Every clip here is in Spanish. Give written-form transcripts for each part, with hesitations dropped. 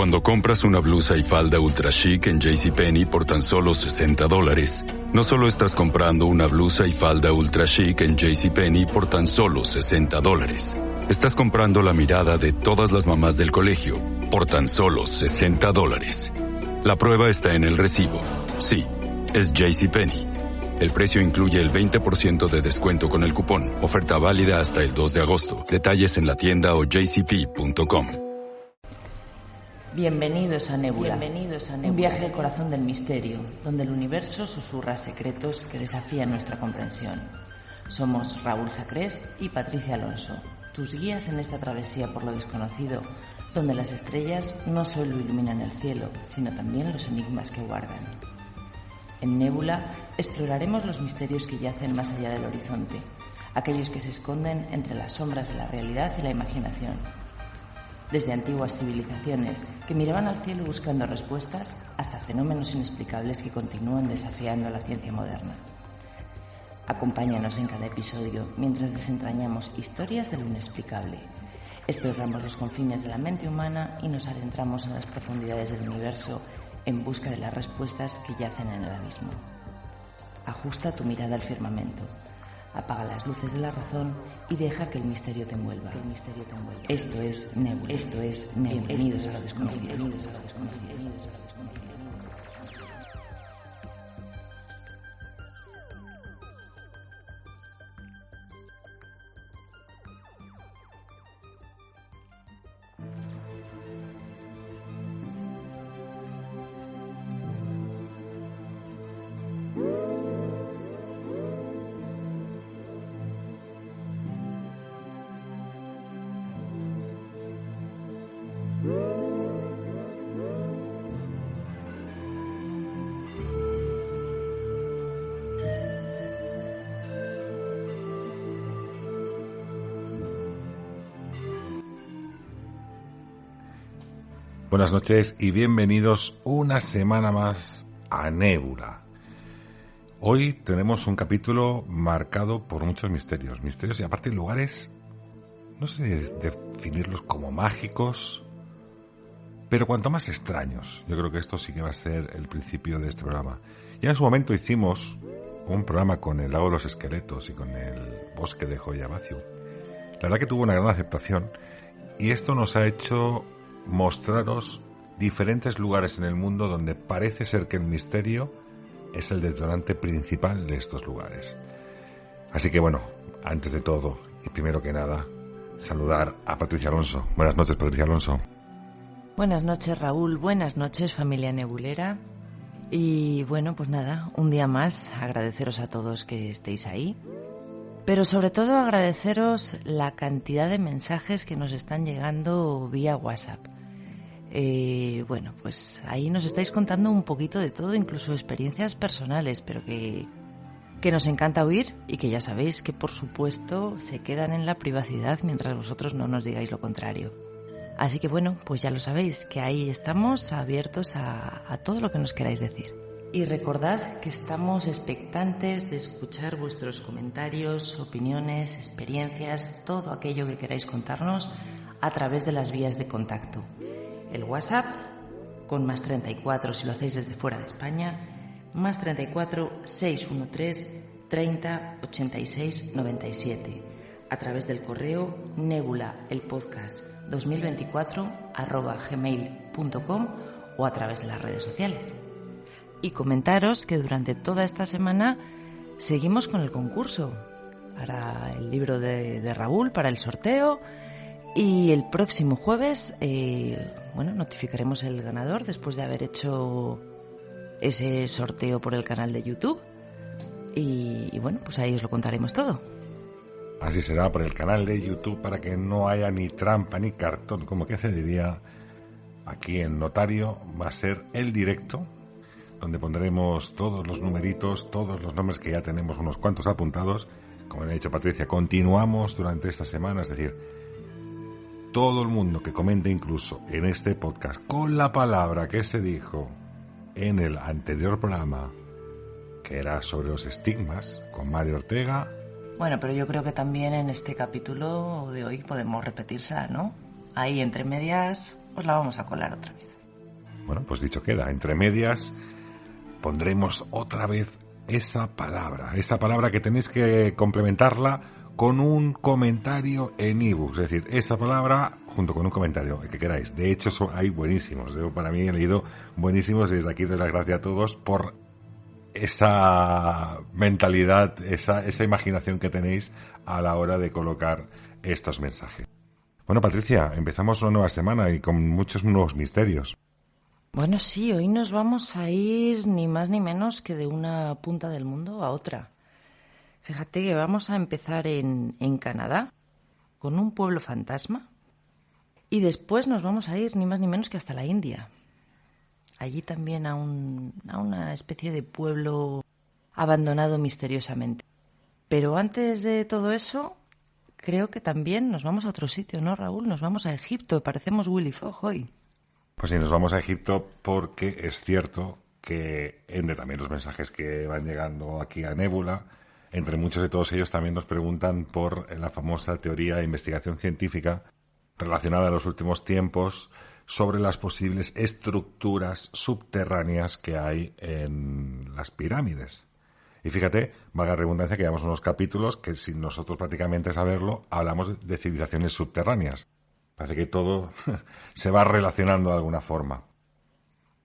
Cuando compras una blusa y falda ultra chic en JCPenney por tan solo $60, no solo estás comprando una blusa y falda ultra chic en JCPenney por tan solo $60. Estás comprando la mirada de todas las mamás del colegio por tan solo $60. La prueba está en el recibo. Sí, es JCPenney. El precio incluye el 20% de descuento con el cupón. Oferta válida hasta el 2 de agosto. Detalles en la tienda o jcp.com. Bienvenidos a Nébula, un viaje al corazón del misterio, donde el universo susurra secretos que desafían nuestra comprensión. Somos Raúl Sacrest y Patricia Alonso, tus guías en esta travesía por lo desconocido, donde las estrellas no solo iluminan el cielo, sino también los enigmas que guardan. En Nébula exploraremos los misterios que yacen más allá del horizonte, aquellos que se esconden entre las sombras de la realidad y la imaginación. Desde antiguas civilizaciones que miraban al cielo buscando respuestas hasta fenómenos inexplicables que continúan desafiando a la ciencia moderna. Acompáñanos en cada episodio mientras desentrañamos historias de lo inexplicable. Exploramos los confines de la mente humana y nos adentramos en las profundidades del universo en busca de las respuestas que yacen en el abismo. Ajusta tu mirada al firmamento. Apaga las luces de la razón y deja que el misterio te envuelva. Esto es Nébula. Bienvenidos a lo desconocido. Buenas noches y bienvenidos una semana más a Nébula. Hoy tenemos un capítulo marcado por muchos misterios y aparte lugares, no sé definirlos como mágicos, pero cuanto más extraños. Yo creo que esto sí que va a ser el principio de este programa. Ya en su momento hicimos un programa con el lago de los esqueletos y con el bosque de Joyabaciu. La verdad que tuvo una gran aceptación y esto nos ha hecho mostraros diferentes lugares en el mundo donde parece ser que el misterio es el detonante principal de estos lugares. Así que bueno, antes de todo y primero que nada, saludar a Patricia Alonso. Buenas noches, Patricia Alonso. Buenas noches, Raúl. Buenas noches, familia nebulera. Y bueno, pues nada, un día más agradeceros a todos que estéis ahí. Pero sobre todo agradeceros la cantidad de mensajes que nos están llegando vía WhatsApp. Bueno, pues ahí nos estáis contando un poquito de todo, incluso experiencias personales, pero que nos encanta oír y que ya sabéis que por supuesto se quedan en la privacidad mientras vosotros no nos digáis lo contrario. Así que bueno, pues ya lo sabéis, que ahí estamos abiertos a todo lo que nos queráis decir. Y recordad que estamos expectantes de escuchar vuestros comentarios, opiniones, experiencias, todo aquello que queráis contarnos a través de las vías de contacto. El WhatsApp con +34 si lo hacéis desde fuera de España, +34 613 30 86 97. A través del correo nebulaelpodcast2024@gmail.com o a través de las redes sociales. Y comentaros que durante toda esta semana seguimos con el concurso para el libro de Raúl, para el sorteo, y el próximo jueves notificaremos el ganador después de haber hecho ese sorteo por el canal de YouTube y bueno, pues ahí os lo contaremos todo. Así será, por el canal de YouTube, para que no haya ni trampa ni cartón, como que se diría aquí en Notario. Va a ser el directo donde pondremos todos los numeritos, todos los nombres que ya tenemos unos cuantos apuntados. Como le ha dicho Patricia, continuamos durante esta semana, es decir, todo el mundo que comente incluso en este podcast con la palabra que se dijo en el anterior programa, que era sobre los estigmas, con Mario Ortega. Bueno, pero yo creo que también en este capítulo de hoy podemos repetírsela, ¿no? Ahí entre medias os la vamos a colar otra vez. Bueno, pues dicho queda, entre medias pondremos otra vez esa palabra que tenéis que complementarla con un comentario en ebooks, es decir, esa palabra junto con un comentario, el que queráis. De hecho, hay buenísimos. Yo para mí he leído buenísimos y desde aquí doy las gracias a todos por esa mentalidad, esa imaginación que tenéis a la hora de colocar estos mensajes. Bueno, Patricia, empezamos una nueva semana y con muchos nuevos misterios. Bueno, sí, hoy nos vamos a ir ni más ni menos que de una punta del mundo a otra. Fíjate que vamos a empezar en Canadá, con un pueblo fantasma, y después nos vamos a ir ni más ni menos que hasta la India. Allí también a una especie de pueblo abandonado misteriosamente. Pero antes de todo eso, creo que también nos vamos a otro sitio, ¿no, Raúl? Nos vamos a Egipto, parecemos Willy Fogg hoy. Pues sí, nos vamos a Egipto porque es cierto que entre también los mensajes que van llegando aquí a Nébula, entre muchos de todos ellos también nos preguntan por la famosa teoría de investigación científica relacionada en los últimos tiempos sobre las posibles estructuras subterráneas que hay en las pirámides. Y fíjate, valga la redundancia, que llevamos unos capítulos que sin nosotros prácticamente saberlo hablamos de civilizaciones subterráneas. Parece que todo se va relacionando de alguna forma.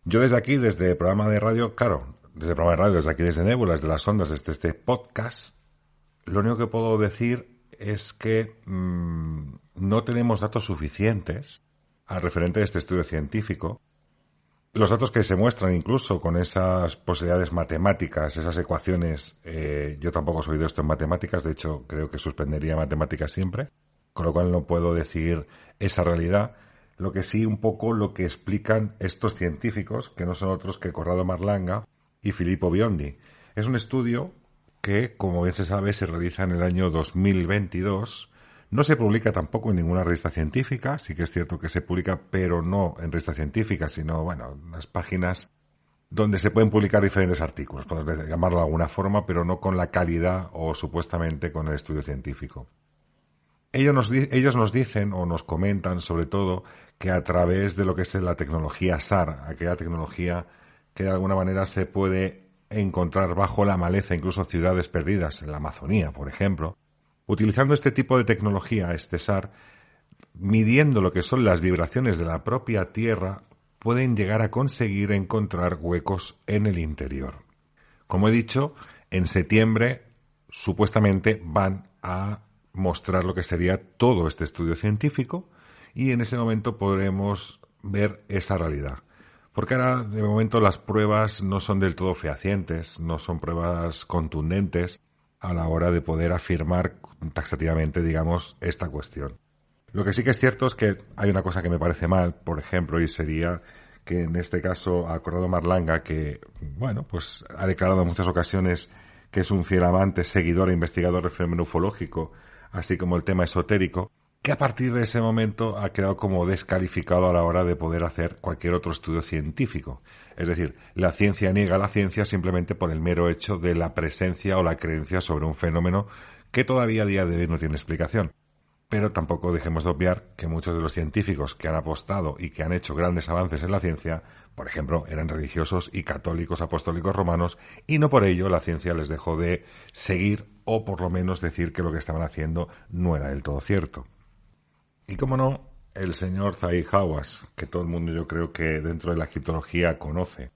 Yo desde aquí, desde el programa de radio, desde aquí, desde Nébula, desde las ondas, desde este podcast, lo único que puedo decir es que no tenemos datos suficientes al referente de este estudio científico. Los datos que se muestran incluso con esas posibilidades matemáticas, esas ecuaciones, yo tampoco soy de esto en matemáticas, de hecho creo que suspendería matemáticas siempre, con lo cual no puedo decir esa realidad. Lo que sí, un poco lo que explican estos científicos, que no son otros que Corrado Marlanga y Filippo Biondi. Es un estudio que, como bien se sabe, se realiza en el año 2022. No se publica tampoco en ninguna revista científica, sí que es cierto que se publica, pero no en revistas científicas, sino, bueno, las páginas donde se pueden publicar diferentes artículos, podemos llamarlo de alguna forma, pero no con la calidad o supuestamente con el estudio científico. Ellos nos dicen o nos comentan sobre todo que a través de lo que es la tecnología SAR, aquella tecnología que de alguna manera se puede encontrar bajo la maleza, incluso ciudades perdidas en la Amazonía, por ejemplo, utilizando este tipo de tecnología, este SAR, midiendo lo que son las vibraciones de la propia Tierra, pueden llegar a conseguir encontrar huecos en el interior. Como he dicho, en septiembre supuestamente van a mostrar lo que sería todo este estudio científico y en ese momento podremos ver esa realidad. Porque ahora, de momento, las pruebas no son del todo fehacientes, no son pruebas contundentes a la hora de poder afirmar taxativamente, digamos, esta cuestión. Lo que sí que es cierto es que hay una cosa que me parece mal, por ejemplo, y sería que en este caso a Corrado Marlanga, que, bueno, pues ha declarado en muchas ocasiones que es un fiel amante, seguidor e investigador del fenómeno ufológico, así como el tema esotérico, que a partir de ese momento ha quedado como descalificado a la hora de poder hacer cualquier otro estudio científico. Es decir, la ciencia niega la ciencia simplemente por el mero hecho de la presencia o la creencia sobre un fenómeno que todavía a día de hoy no tiene explicación. Pero tampoco dejemos de obviar que muchos de los científicos que han apostado y que han hecho grandes avances en la ciencia, por ejemplo, eran religiosos y católicos apostólicos romanos, y no por ello la ciencia les dejó de seguir o por lo menos decir que lo que estaban haciendo no era del todo cierto. Y cómo no, el señor Zahi Hawass, que todo el mundo yo creo que dentro de la egiptología conoce,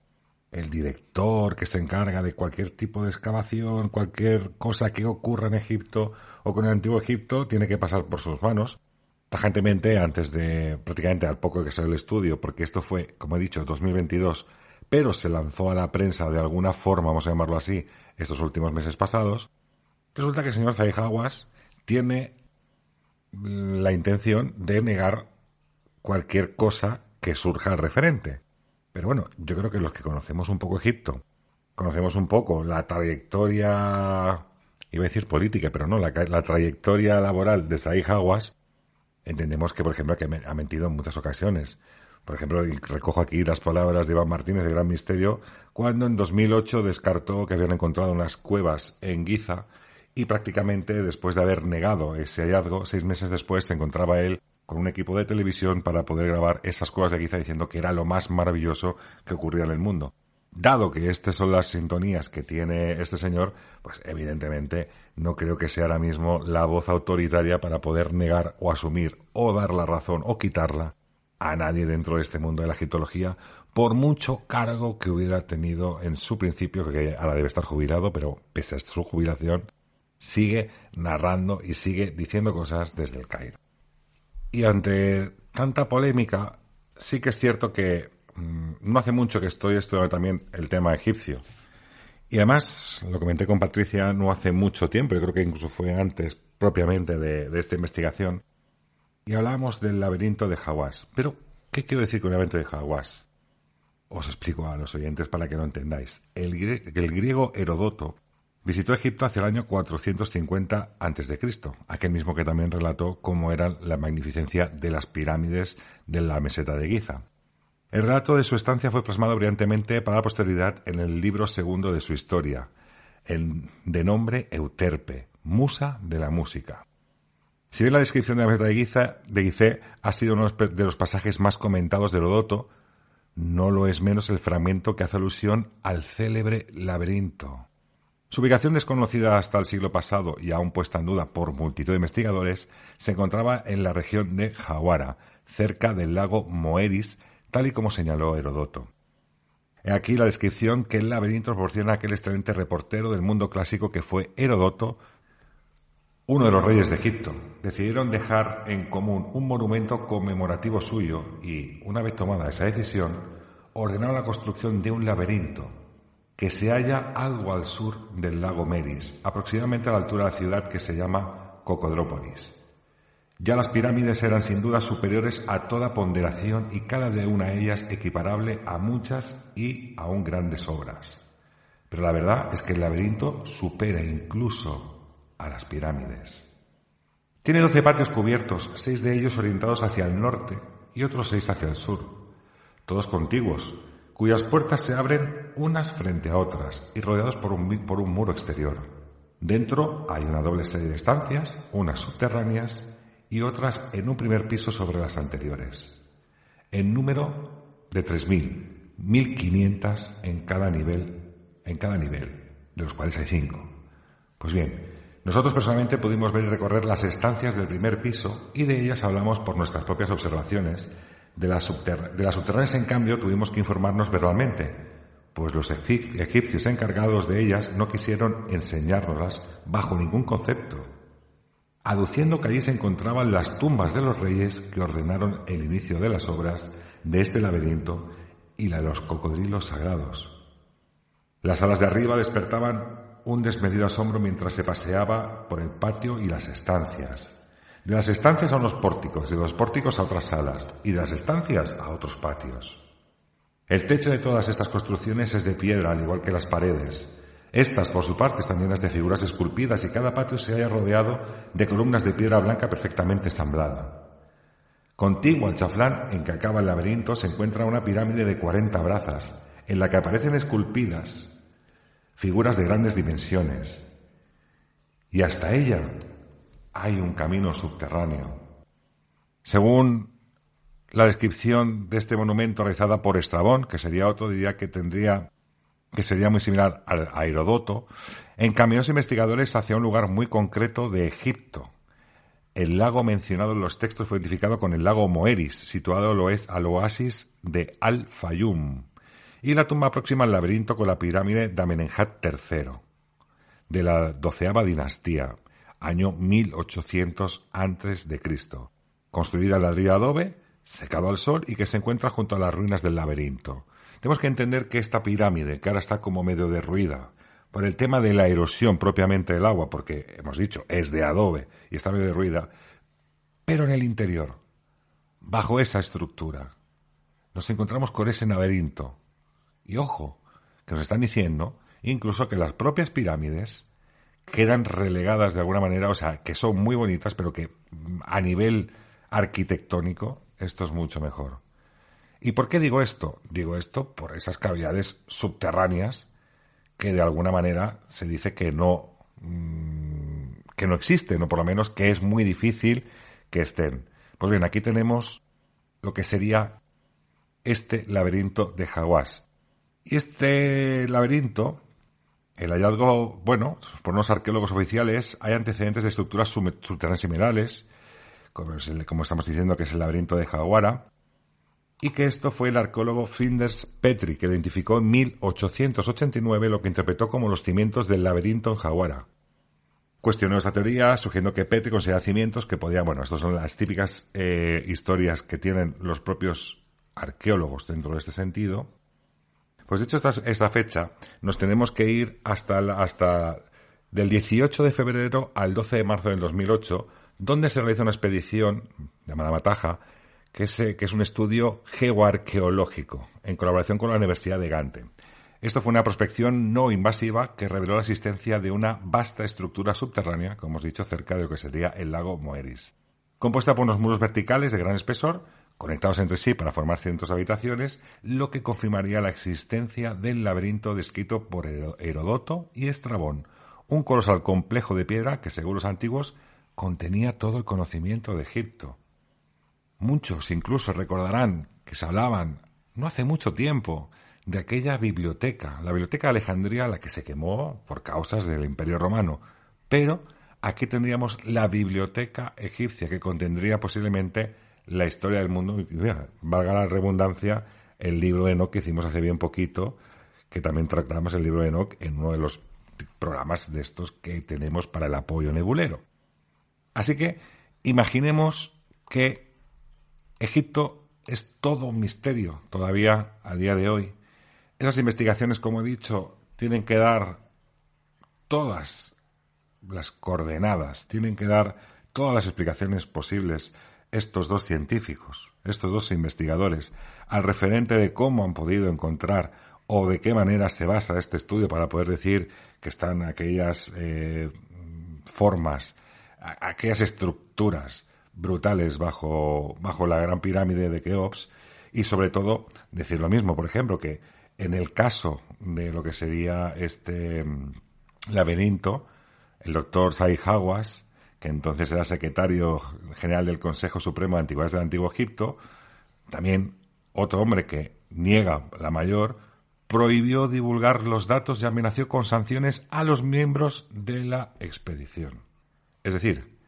el director que se encarga de cualquier tipo de excavación, cualquier cosa que ocurra en Egipto o con el antiguo Egipto, tiene que pasar por sus manos. Tajantemente, antes de, prácticamente al poco que salió el estudio, porque esto fue, como he dicho, 2022, pero se lanzó a la prensa de alguna forma, vamos a llamarlo así, estos últimos meses pasados, resulta que el señor Zahi Hawass tiene la intención de negar cualquier cosa que surja al referente. Pero bueno, yo creo que los que conocemos un poco Egipto, conocemos un poco la trayectoria, iba a decir política, pero no, la trayectoria laboral de Zahi Hawass, entendemos que, por ejemplo, que ha mentido en muchas ocasiones. Por ejemplo, y recojo aquí las palabras de Iván Martínez de Gran Misterio, cuando en 2008 descartó que habían encontrado unas cuevas en Giza y prácticamente después de haber negado ese hallazgo, 6 meses después se encontraba él con un equipo de televisión para poder grabar esas cuevas de Giza diciendo que era lo más maravilloso que ocurría en el mundo. Dado que estas son las sintonías que tiene este señor, pues evidentemente no creo que sea ahora mismo la voz autoritaria para poder negar o asumir o dar la razón o quitarla a nadie dentro de este mundo de la egiptología, por mucho cargo que hubiera tenido en su principio, que ahora debe estar jubilado, pero pese a su jubilación, sigue narrando y sigue diciendo cosas desde el Cairo. Y ante tanta polémica, sí que es cierto que no hace mucho que estoy estudiando también el tema egipcio. Y además, lo comenté con Patricia no hace mucho tiempo, yo creo que incluso fue antes propiamente de esta investigación, y hablábamos del laberinto de Hawass. Pero, ¿qué quiero decir con el laberinto de Hawass? Os explico a los oyentes para que lo entendáis. El griego Heródoto visitó Egipto hacia el año 450 a.C., aquel mismo que también relató cómo era la magnificencia de las pirámides de la meseta de Giza. El relato de su estancia fue plasmado brillantemente para la posteridad en el libro segundo de su historia, de nombre Euterpe, Musa de la Música. Si bien la descripción de la meseta de Gizeh ha sido uno de los pasajes más comentados de Heródoto, no lo es menos el fragmento que hace alusión al célebre laberinto. Su ubicación desconocida hasta el siglo pasado y aún puesta en duda por multitud de investigadores, se encontraba en la región de Hawara, cerca del lago Moeris, tal y como señaló Heródoto. He aquí la descripción que el laberinto proporciona a aquel excelente reportero del mundo clásico que fue Heródoto, uno de los reyes de Egipto. Decidieron dejar en común un monumento conmemorativo suyo y, una vez tomada esa decisión, ordenaron la construcción de un laberinto que se halla algo al sur del lago Meris, aproximadamente a la altura de la ciudad que se llama Cocodrópolis. Ya las pirámides eran sin duda superiores a toda ponderación y cada una de ellas equiparable a muchas y aún grandes obras. Pero la verdad es que el laberinto supera incluso a las pirámides. Tiene 12 patios cubiertos, 6 de ellos orientados hacia el norte y otros 6 hacia el sur, todos contiguos, cuyas puertas se abren unas frente a otras y rodeados por un muro exterior. Dentro hay una doble serie de estancias, unas subterráneas y otras en un primer piso sobre las anteriores. En número de 3.000, 1.500 en cada nivel, de los cuales hay 5. Pues bien, nosotros personalmente pudimos ver y recorrer las estancias del primer piso y de ellas hablamos por nuestras propias observaciones. De las subterráneas, en cambio, tuvimos que informarnos verbalmente, pues los egipcios encargados de ellas no quisieron enseñárnoslas bajo ningún concepto, aduciendo que allí se encontraban las tumbas de los reyes que ordenaron el inicio de las obras de este laberinto y la de los cocodrilos sagrados. Las salas de arriba despertaban un desmedido asombro mientras se paseaba por el patio y las estancias. De las estancias a unos pórticos, de los pórticos a otras salas, y de las estancias a otros patios. El techo de todas estas construcciones es de piedra, al igual que las paredes. Estas, por su parte, están llenas de figuras esculpidas y cada patio se halla rodeado de columnas de piedra blanca perfectamente ensamblada. Contiguo al chaflán en que acaba el laberinto se encuentra una pirámide de 40 brazas, en la que aparecen esculpidas figuras de grandes dimensiones. Y hasta ella hay un camino subterráneo. Según la descripción de este monumento realizada por Estrabón, que sería otro, diría que sería muy similar a Heródoto, encaminó a los investigadores hacia un lugar muy concreto de Egipto. El lago mencionado en los textos fue identificado con el lago Moeris, situado al oasis de Al-Fayum, y la tumba próxima al laberinto con la pirámide de Amenemhat III, de la 12ª dinastía, año 1800 a.C., construida en ladrillo de adobe, secado al sol y que se encuentra junto a las ruinas del laberinto. Tenemos que entender que esta pirámide, que ahora está como medio derruida, por el tema de la erosión propiamente del agua, porque hemos dicho, es de adobe y está medio derruida, pero en el interior, bajo esa estructura, nos encontramos con ese laberinto. Y ojo, que nos están diciendo incluso que las propias pirámides quedan relegadas de alguna manera, o sea, que son muy bonitas, pero que a nivel arquitectónico esto es mucho mejor. ¿Y por qué digo esto? Digo esto por esas cavidades subterráneas que de alguna manera se dice que no existen, o por lo menos que es muy difícil que estén. Pues bien, aquí tenemos lo que sería este laberinto de Hawass. Y este laberinto, el hallazgo, bueno, por unos arqueólogos oficiales, hay antecedentes de estructuras subterráneas similares, como estamos diciendo que es el laberinto de Hawara, y que esto fue el arqueólogo Flinders Petrie, que identificó en 1889 lo que interpretó como los cimientos del laberinto en Hawara. Cuestionó esta teoría, sugiriendo que Petrie consideraba cimientos que podían, bueno, estas son las típicas historias que tienen los propios arqueólogos dentro de este sentido. Pues dicho esta fecha, nos tenemos que ir hasta del 18 de febrero al 12 de marzo del 2008, donde se realiza una expedición llamada Mataja, que es un estudio geoarqueológico, en colaboración con la Universidad de Gante. Esto fue una prospección no invasiva que reveló la existencia de una vasta estructura subterránea, como hemos dicho, cerca de lo que sería el lago Moeris, compuesta por unos muros verticales de gran espesor, conectados entre sí para formar cientos de habitaciones, lo que confirmaría la existencia del laberinto descrito por Heródoto y Estrabón, un colosal complejo de piedra que, según los antiguos, contenía todo el conocimiento de Egipto. Muchos incluso recordarán que se hablaban, no hace mucho tiempo, de aquella biblioteca, la biblioteca de Alejandría, la que se quemó por causas del Imperio Romano. Pero aquí tendríamos la biblioteca egipcia, que contendría posiblemente la historia del mundo. Valga la redundancia, el libro de Enoch que hicimos hace bien poquito, que también tratamos el libro de Enoch en uno de los programas de estos que tenemos para el apoyo nebulero. Así que imaginemos que Egipto es todo un misterio todavía a día de hoy. Esas investigaciones, como he dicho, tienen que dar todas las coordenadas, tienen que dar todas las explicaciones posibles estos dos científicos, estos dos investigadores, al referente de cómo han podido encontrar o de qué manera se basa este estudio para poder decir que están aquellas formas, aquellas estructuras brutales bajo la Gran Pirámide de Keops, y sobre todo decir lo mismo, por ejemplo, que en el caso de lo que sería este laberinto, el doctor Zahi Hawass, que entonces era secretario general del Consejo Supremo de Antigüedades del Antiguo Egipto, también otro hombre que niega la mayor, prohibió divulgar los datos y amenazó con sanciones a los miembros de la expedición. Es decir,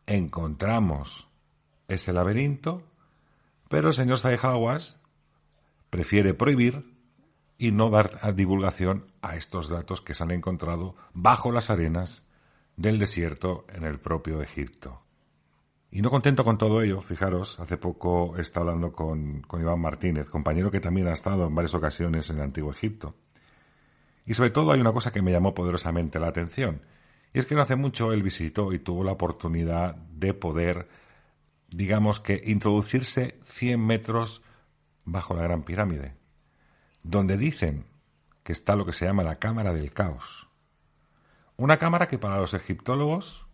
encontramos ese laberinto, pero el señor Zahi Hawass prefiere prohibir y no dar divulgación a estos datos que se han encontrado bajo las arenas del desierto en el propio Egipto. Y no contento con todo ello, fijaros, hace poco he estado hablando con Iván Martínez, compañero que también ha estado en varias ocasiones en el Antiguo Egipto. Y sobre todo hay una cosa que me llamó poderosamente la atención, y es que no hace mucho él visitó y tuvo la oportunidad de poder, digamos que, introducirse 100 metros bajo la Gran Pirámide, donde dicen que está lo que se llama la Cámara del Caos. Una cámara que para los egiptólogos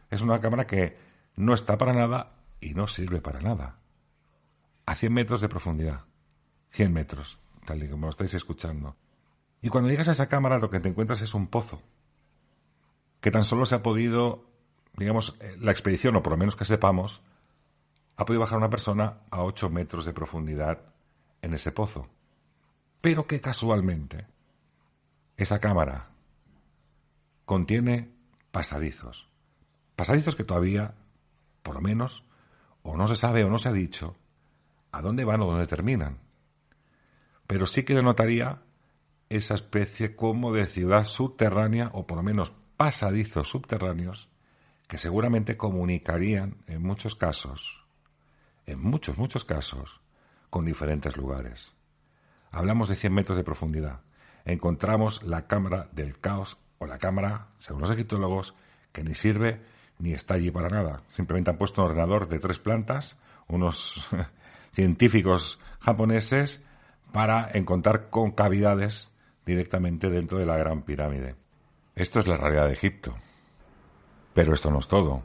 es una cámara que no está para nada y no sirve para nada. A 100 metros de profundidad. 100 metros, tal y como lo estáis escuchando. Y cuando llegas a esa cámara lo que te encuentras es un pozo, que tan solo se ha podido, digamos, la expedición, o por lo menos que sepamos, ha podido bajar una persona a 8 metros de profundidad en ese pozo. Pero que casualmente esa cámara contiene pasadizos. Pasadizos que todavía, por lo menos, o no se sabe o no se ha dicho a dónde van o dónde terminan. Pero sí que denotaría esa especie como de ciudad subterránea, o por lo menos pasadizos subterráneos, que seguramente comunicarían en muchos casos, con diferentes lugares. Hablamos de 100 metros de profundidad. Encontramos la Cámara del Caos, o la cámara, según los egiptólogos, que ni sirve ni está allí para nada. Simplemente han puesto un ordenador de 3 plantas, unos científicos japoneses, para encontrar concavidades directamente dentro de la Gran Pirámide. Esto es la realidad de Egipto. Pero esto no es todo.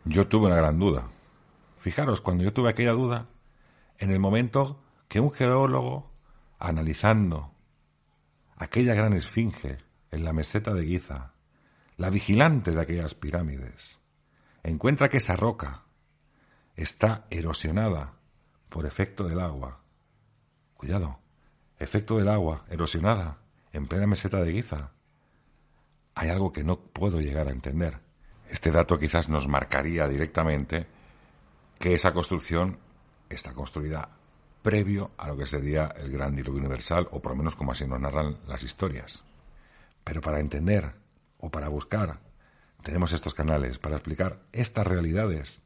Yo tuve una gran duda. Fijaros, cuando yo tuve aquella duda, en el momento que un geólogo, analizando aquella gran esfinge en la meseta de Giza, la vigilante de aquellas pirámides, encuentra que esa roca está erosionada por efecto del agua. Cuidado, efecto del agua, erosionada, en plena meseta de Giza. Hay algo que no puedo llegar a entender. Este dato quizás nos marcaría directamente que esa construcción está construida previo a lo que sería el gran diluvio universal, o por lo menos como así nos narran las historias. Pero para entender o para buscar, tenemos estos canales para explicar estas realidades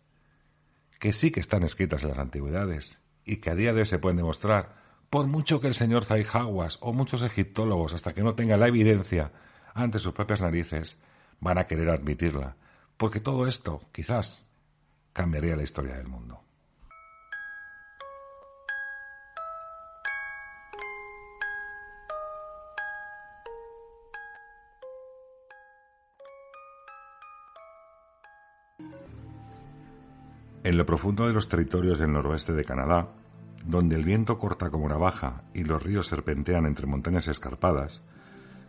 que sí que están escritas en las antigüedades y que a día de hoy se pueden demostrar, por mucho que el señor Zahi Hawass o muchos egiptólogos, hasta que no tengan la evidencia ante sus propias narices, van a querer admitirla, porque todo esto quizás cambiaría la historia del mundo. En lo profundo de los territorios del noroeste de Canadá, donde el viento corta como navaja y los ríos serpentean entre montañas escarpadas,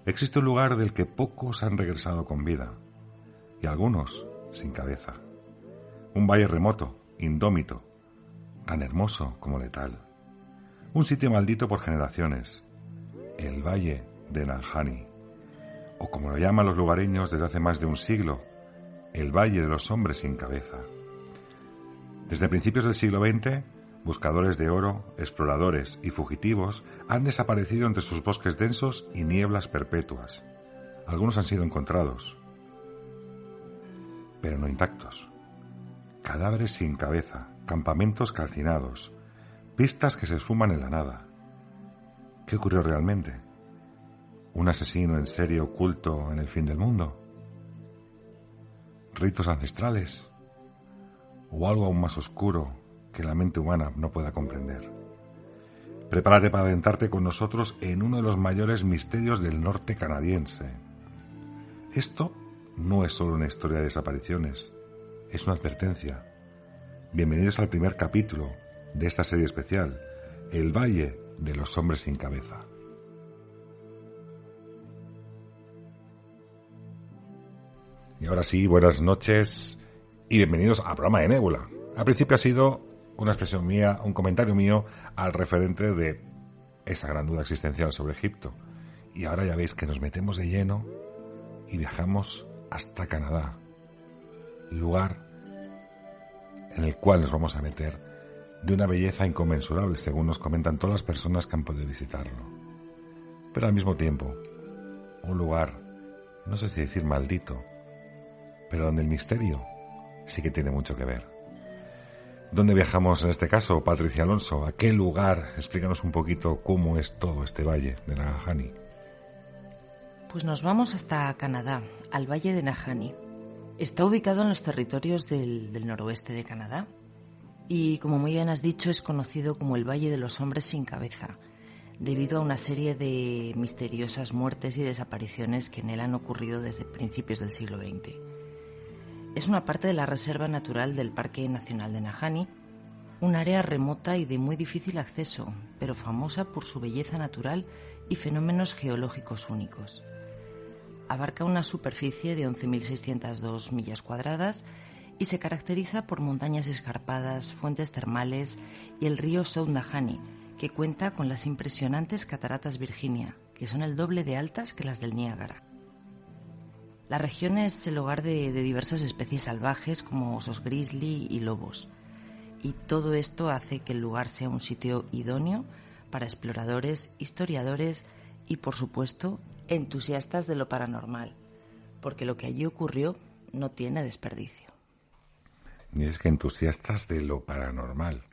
existe un lugar del que pocos han regresado con vida, y algunos sin cabeza. Un valle remoto, indómito, tan hermoso como letal. Un sitio maldito por generaciones, el Valle de Nahanni, o como lo llaman los lugareños desde hace más de un siglo, el Valle de los Hombres sin Cabeza. Desde principios del siglo XX, buscadores de oro, exploradores y fugitivos han desaparecido entre sus bosques densos y nieblas perpetuas. Algunos han sido encontrados, pero no intactos. Cadáveres sin cabeza, campamentos calcinados, pistas que se esfuman en la nada. ¿Qué ocurrió realmente? ¿Un asesino en serie oculto en el fin del mundo? ¿Ritos ancestrales? ¿O algo aún más oscuro que la mente humana no pueda comprender? Prepárate para adentrarte con nosotros en uno de los mayores misterios del norte canadiense. Esto no es solo una historia de desapariciones, es una advertencia. Bienvenidos al primer capítulo de esta serie especial, El Valle de los Hombres sin Cabeza. Y ahora sí, buenas noches y bienvenidos al programa de Nébula. Al principio ha sido una expresión mía, un comentario mío al referente de esa gran duda existencial sobre Egipto. Y ahora ya veis que nos metemos de lleno y viajamos hasta Canadá, lugar en el cual nos vamos a meter de una belleza inconmensurable, según nos comentan todas las personas que han podido visitarlo. Pero al mismo tiempo, un lugar, no sé si decir maldito, pero donde el misterio sí que tiene mucho que ver. ¿Dónde viajamos en este caso, Patricia Alonso? ¿A qué lugar? Explícanos un poquito cómo es todo este valle de Nahanni. Pues nos vamos hasta Canadá, al Valle de Nahanni. Está ubicado en los territorios del noroeste de Canadá y, como muy bien has dicho, es conocido como el Valle de los Hombres sin Cabeza, debido a una serie de misteriosas muertes y desapariciones que en él han ocurrido desde principios del siglo XX. Es una parte de la Reserva Natural del Parque Nacional de Nahanni, un área remota y de muy difícil acceso, pero famosa por su belleza natural y fenómenos geológicos únicos. Abarca una superficie de 11.602 millas cuadradas y se caracteriza por montañas escarpadas, fuentes termales y el río South Nahanni, que cuenta con las impresionantes cataratas Virginia, que son el doble de altas que las del Niágara. La región es el hogar de diversas especies salvajes como osos grizzly y lobos, y todo esto hace que el lugar sea un sitio idóneo para exploradores, historiadores y, por supuesto, entusiastas de lo paranormal, porque lo que allí ocurrió no tiene desperdicio. Y es que entusiastas de lo paranormal.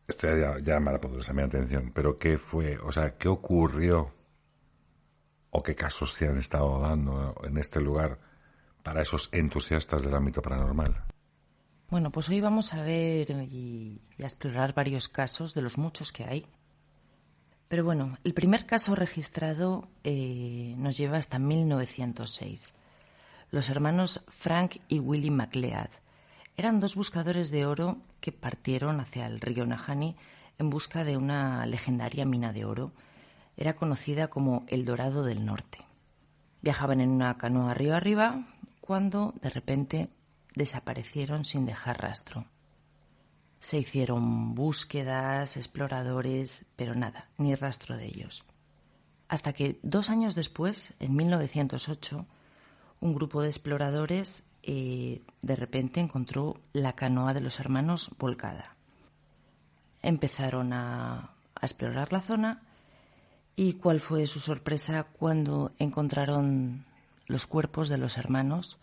Esto ya llama la poderosa mi atención, pero ¿qué fue? O sea, ¿qué ocurrió? ¿O qué casos se han estado dando en este lugar para esos entusiastas del ámbito paranormal? Bueno, pues hoy vamos a ver y a explorar varios casos de los muchos que hay. Pero bueno, el primer caso registrado nos lleva hasta 1906. Los hermanos Frank y Willie McLeod eran dos buscadores de oro que partieron hacia el río Nahanni en busca de una legendaria mina de oro. Era conocida como El Dorado del Norte. Viajaban en una canoa río arriba cuando, de repente, desaparecieron sin dejar rastro. Se hicieron búsquedas, exploradores, pero nada, ni rastro de ellos. Hasta que 2 años después, en 1908, un grupo de exploradores de repente encontró la canoa de los hermanos volcada. Empezaron a explorar la zona y cuál fue su sorpresa cuando encontraron los cuerpos de los hermanos,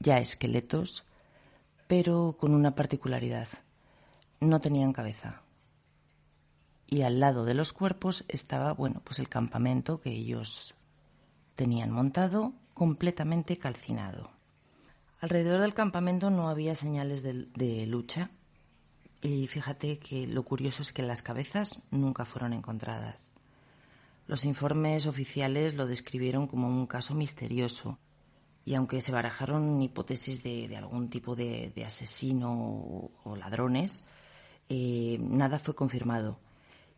ya esqueletos, pero con una particularidad: no tenían cabeza. Y al lado de los cuerpos estaba, pues el campamento que ellos tenían montado, completamente calcinado. Alrededor del campamento no había señales de lucha, y fíjate que lo curioso es que las cabezas nunca fueron encontradas. Los informes oficiales lo describieron como un caso misterioso, y aunque se barajaron hipótesis de algún tipo de asesino o ladrones, nada fue confirmado.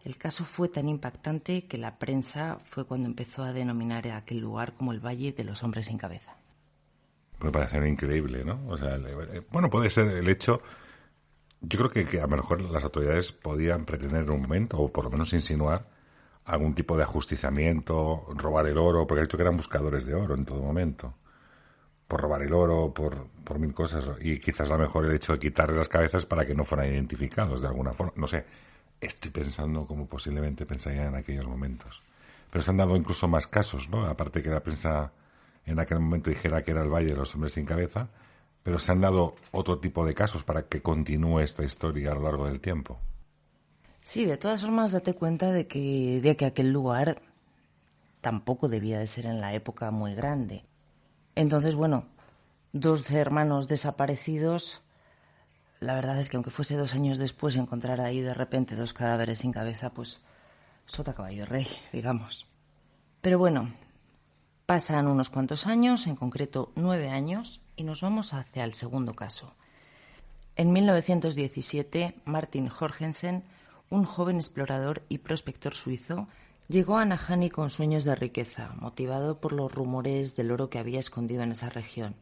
El caso fue tan impactante que la prensa fue cuando empezó a denominar a aquel lugar como el Valle de los Hombres sin Cabeza. Puede parecer increíble, ¿no? O sea, puede ser el hecho. Yo creo que a lo mejor las autoridades podían pretender en un momento, o por lo menos insinuar, algún tipo de ajusticiamiento, robar el oro, porque he dicho que eran buscadores de oro en todo momento. Por robar el oro, por mil cosas. Y quizás a lo mejor el hecho de quitarle las cabezas para que no fueran identificados de alguna forma. No sé, estoy pensando como posiblemente pensarían en aquellos momentos. Pero se han dado incluso más casos, ¿no? Aparte que la prensa en aquel momento dijera que era el Valle de los Hombres sin Cabeza, pero se han dado otro tipo de casos para que continúe esta historia a lo largo del tiempo. Sí, de todas formas, date cuenta de que aquel lugar tampoco debía de ser en la época muy grande. Entonces, 2 hermanos desaparecidos, la verdad es que aunque fuese 2 años después encontrar ahí de repente 2 cadáveres sin cabeza, pues sota caballo rey, digamos. Pero pasan unos cuantos años, en concreto 9 años, y nos vamos hacia el segundo caso. En 1917, Martin Jorgensen, un joven explorador y prospector suizo, llegó a Nahanni con sueños de riqueza, motivado por los rumores del oro que había escondido en esa región.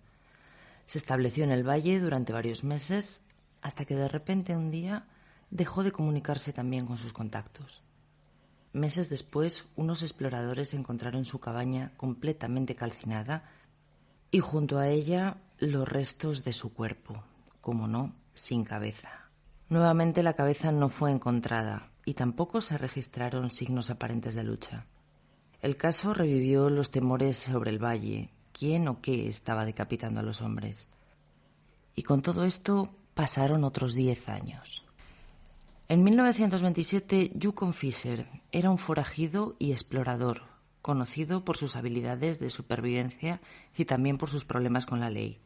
Se estableció en el valle durante varios meses, hasta que de repente un día dejó de comunicarse también con sus contactos. Meses después, unos exploradores encontraron su cabaña completamente calcinada y junto a ella los restos de su cuerpo, como no, sin cabeza. Nuevamente la cabeza no fue encontrada y tampoco se registraron signos aparentes de lucha. El caso revivió los temores sobre el valle, quién o qué estaba decapitando a los hombres. Y con todo esto pasaron otros 10 años. En 1927, Yukon Fisher era un forajido y explorador, conocido por sus habilidades de supervivencia y también por sus problemas con la ley.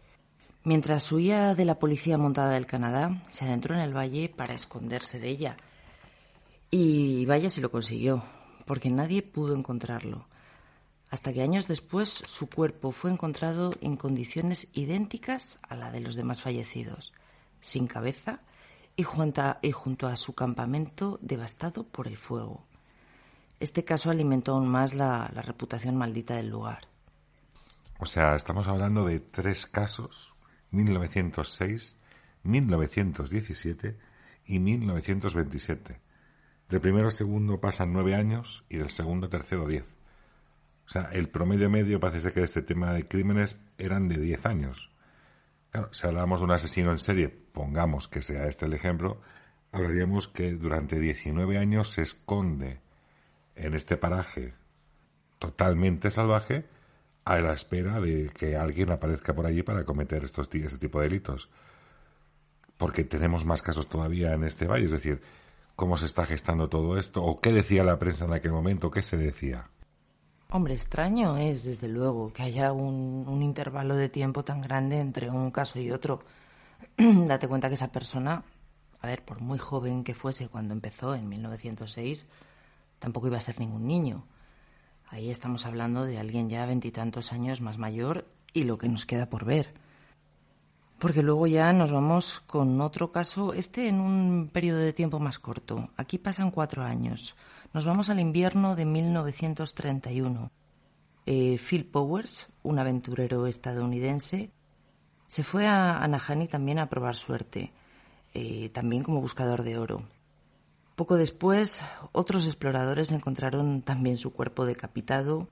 Mientras huía de la policía montada del Canadá, se adentró en el valle para esconderse de ella. Y vaya si lo consiguió, porque nadie pudo encontrarlo. Hasta que años después su cuerpo fue encontrado en condiciones idénticas a la de los demás fallecidos, sin cabeza y junto a su campamento devastado por el fuego. Este caso alimentó aún más la reputación maldita del lugar. O sea, estamos hablando de 3 casos, 1906, 1917 y 1927. Del primero al segundo pasan 9 años y del segundo al tercero 10. O sea, el promedio medio parece ser que de este tema de crímenes eran de 10 años. Claro, si hablamos de un asesino en serie, pongamos que sea este el ejemplo, hablaríamos que durante 19 años se esconde en este paraje totalmente salvaje a la espera de que alguien aparezca por allí para cometer este tipo de delitos. Porque tenemos más casos todavía en este valle, es decir, ¿cómo se está gestando todo esto? ¿O qué decía la prensa en aquel momento? ¿Qué se decía? Hombre, extraño es, desde luego, que haya un intervalo de tiempo tan grande entre un caso y otro. Date cuenta que esa persona, por muy joven que fuese cuando empezó en 1906, tampoco iba a ser ningún niño. Ahí estamos hablando de alguien ya 20 y tantos años más mayor y lo que nos queda por ver. Porque luego ya nos vamos con otro caso, en un periodo de tiempo más corto. Aquí pasan 4 años. Nos vamos al invierno de 1931. Phil Powers, un aventurero estadounidense, se fue a Nahanni también a probar suerte. también como buscador de oro. Poco después, otros exploradores encontraron también su cuerpo decapitado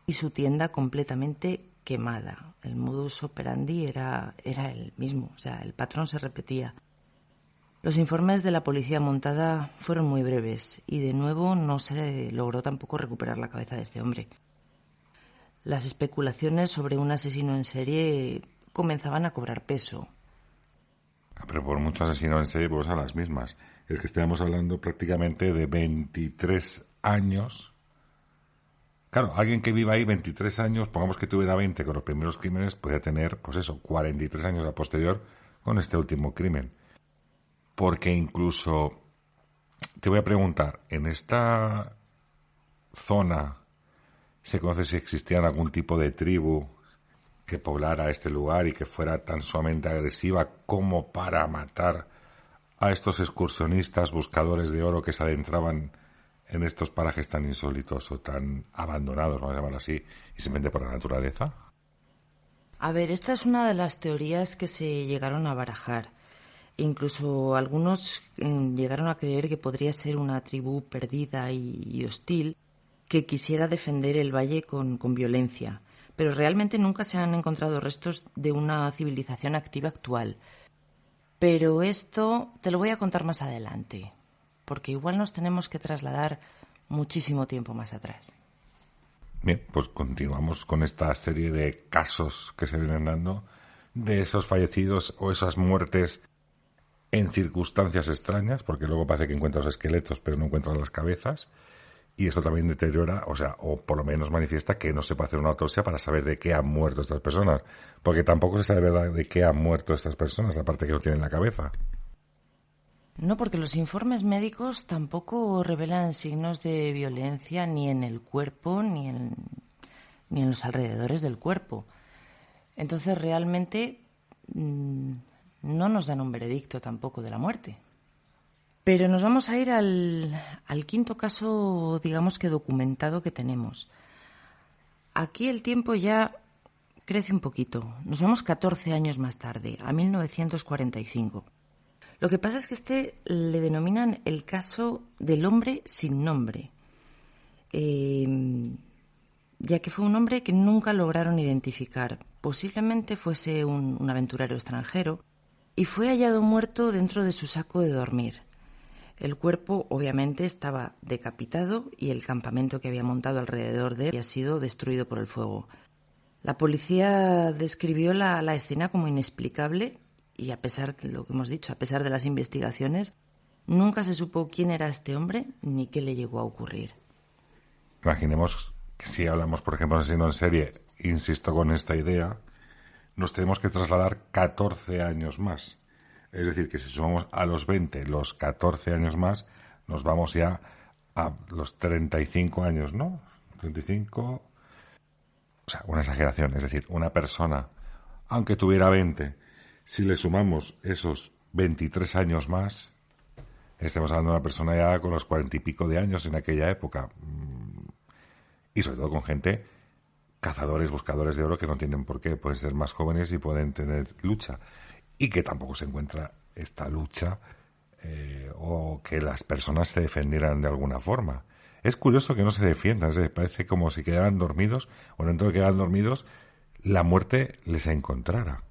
y su tienda completamente quemada. El modus operandi era el mismo, o sea, el patrón se repetía. Los informes de la policía montada fueron muy breves y de nuevo no se logró tampoco recuperar la cabeza de este hombre. Las especulaciones sobre un asesino en serie comenzaban a cobrar peso. Pero por mucho asesino en serie, pues a las mismas. Es que estamos hablando prácticamente de 23 años. Claro, alguien que viva ahí 23 años, pongamos que tuviera 20 con los primeros crímenes, podría tener, 43 años a posterior con este último crimen. Porque incluso, te voy a preguntar, en esta zona se conoce si existía algún tipo de tribu que poblara este lugar y que fuera tan sumamente agresiva como para matar a estos excursionistas buscadores de oro que se adentraban en estos parajes tan insólitos o tan abandonados, vamos a llamarlo así, y simplemente por la naturaleza. A ver, esta es una de las teorías que se llegaron a barajar. Incluso algunos llegaron a creer que podría ser una tribu perdida y hostil que quisiera defender el valle con violencia. Pero realmente nunca se han encontrado restos de una civilización activa actual. Pero esto te lo voy a contar más adelante, porque igual nos tenemos que trasladar muchísimo tiempo más atrás. Bien, pues continuamos con esta serie de casos que se vienen dando de esos fallecidos o esas muertes en circunstancias extrañas, porque luego parece que encuentran los esqueletos pero no encuentran las cabezas. Y eso también deteriora, o por lo menos manifiesta que no se puede hacer una autopsia para saber de qué han muerto estas personas. Porque tampoco se sabe verdad de qué han muerto estas personas, aparte que no tienen la cabeza. No, porque los informes médicos tampoco revelan signos de violencia ni en el cuerpo ni en los alrededores del cuerpo. Entonces realmente no nos dan un veredicto tampoco de la muerte. Pero nos vamos a ir al quinto caso, digamos que documentado que tenemos. Aquí el tiempo ya crece un poquito. Nos vamos 14 años más tarde, a 1945. Lo que pasa es que le denominan el caso del hombre sin nombre, ya que fue un hombre que nunca lograron identificar. Posiblemente fuese un aventurero extranjero y fue hallado muerto dentro de su saco de dormir. El cuerpo, obviamente, estaba decapitado y el campamento que había montado alrededor de él había sido destruido por el fuego. La policía describió la escena como inexplicable y, a pesar de lo que hemos dicho, a pesar de las investigaciones, nunca se supo quién era este hombre ni qué le llegó a ocurrir. Imaginemos que si hablamos, por ejemplo, de asesino en serie, insisto con esta idea, nos tenemos que trasladar 14 años más. Es decir, que si sumamos a los 20 los 14 años más, nos vamos ya a los 35 años, ¿no? 35... O sea, una exageración. Es decir, una persona, aunque tuviera 20, si le sumamos esos 23 años más, estamos hablando de una persona ya con los 40 y pico de años en aquella época. Y sobre todo con gente, cazadores, buscadores de oro, que no tienen por qué. Pueden ser más jóvenes y pueden tener lucha. Y que tampoco se encuentra esta lucha o que las personas se defendieran de alguna forma. Es curioso que no se defiendan, parece como si quedaran dormidos, o dentro de que quedaran dormidos, la muerte les encontrara.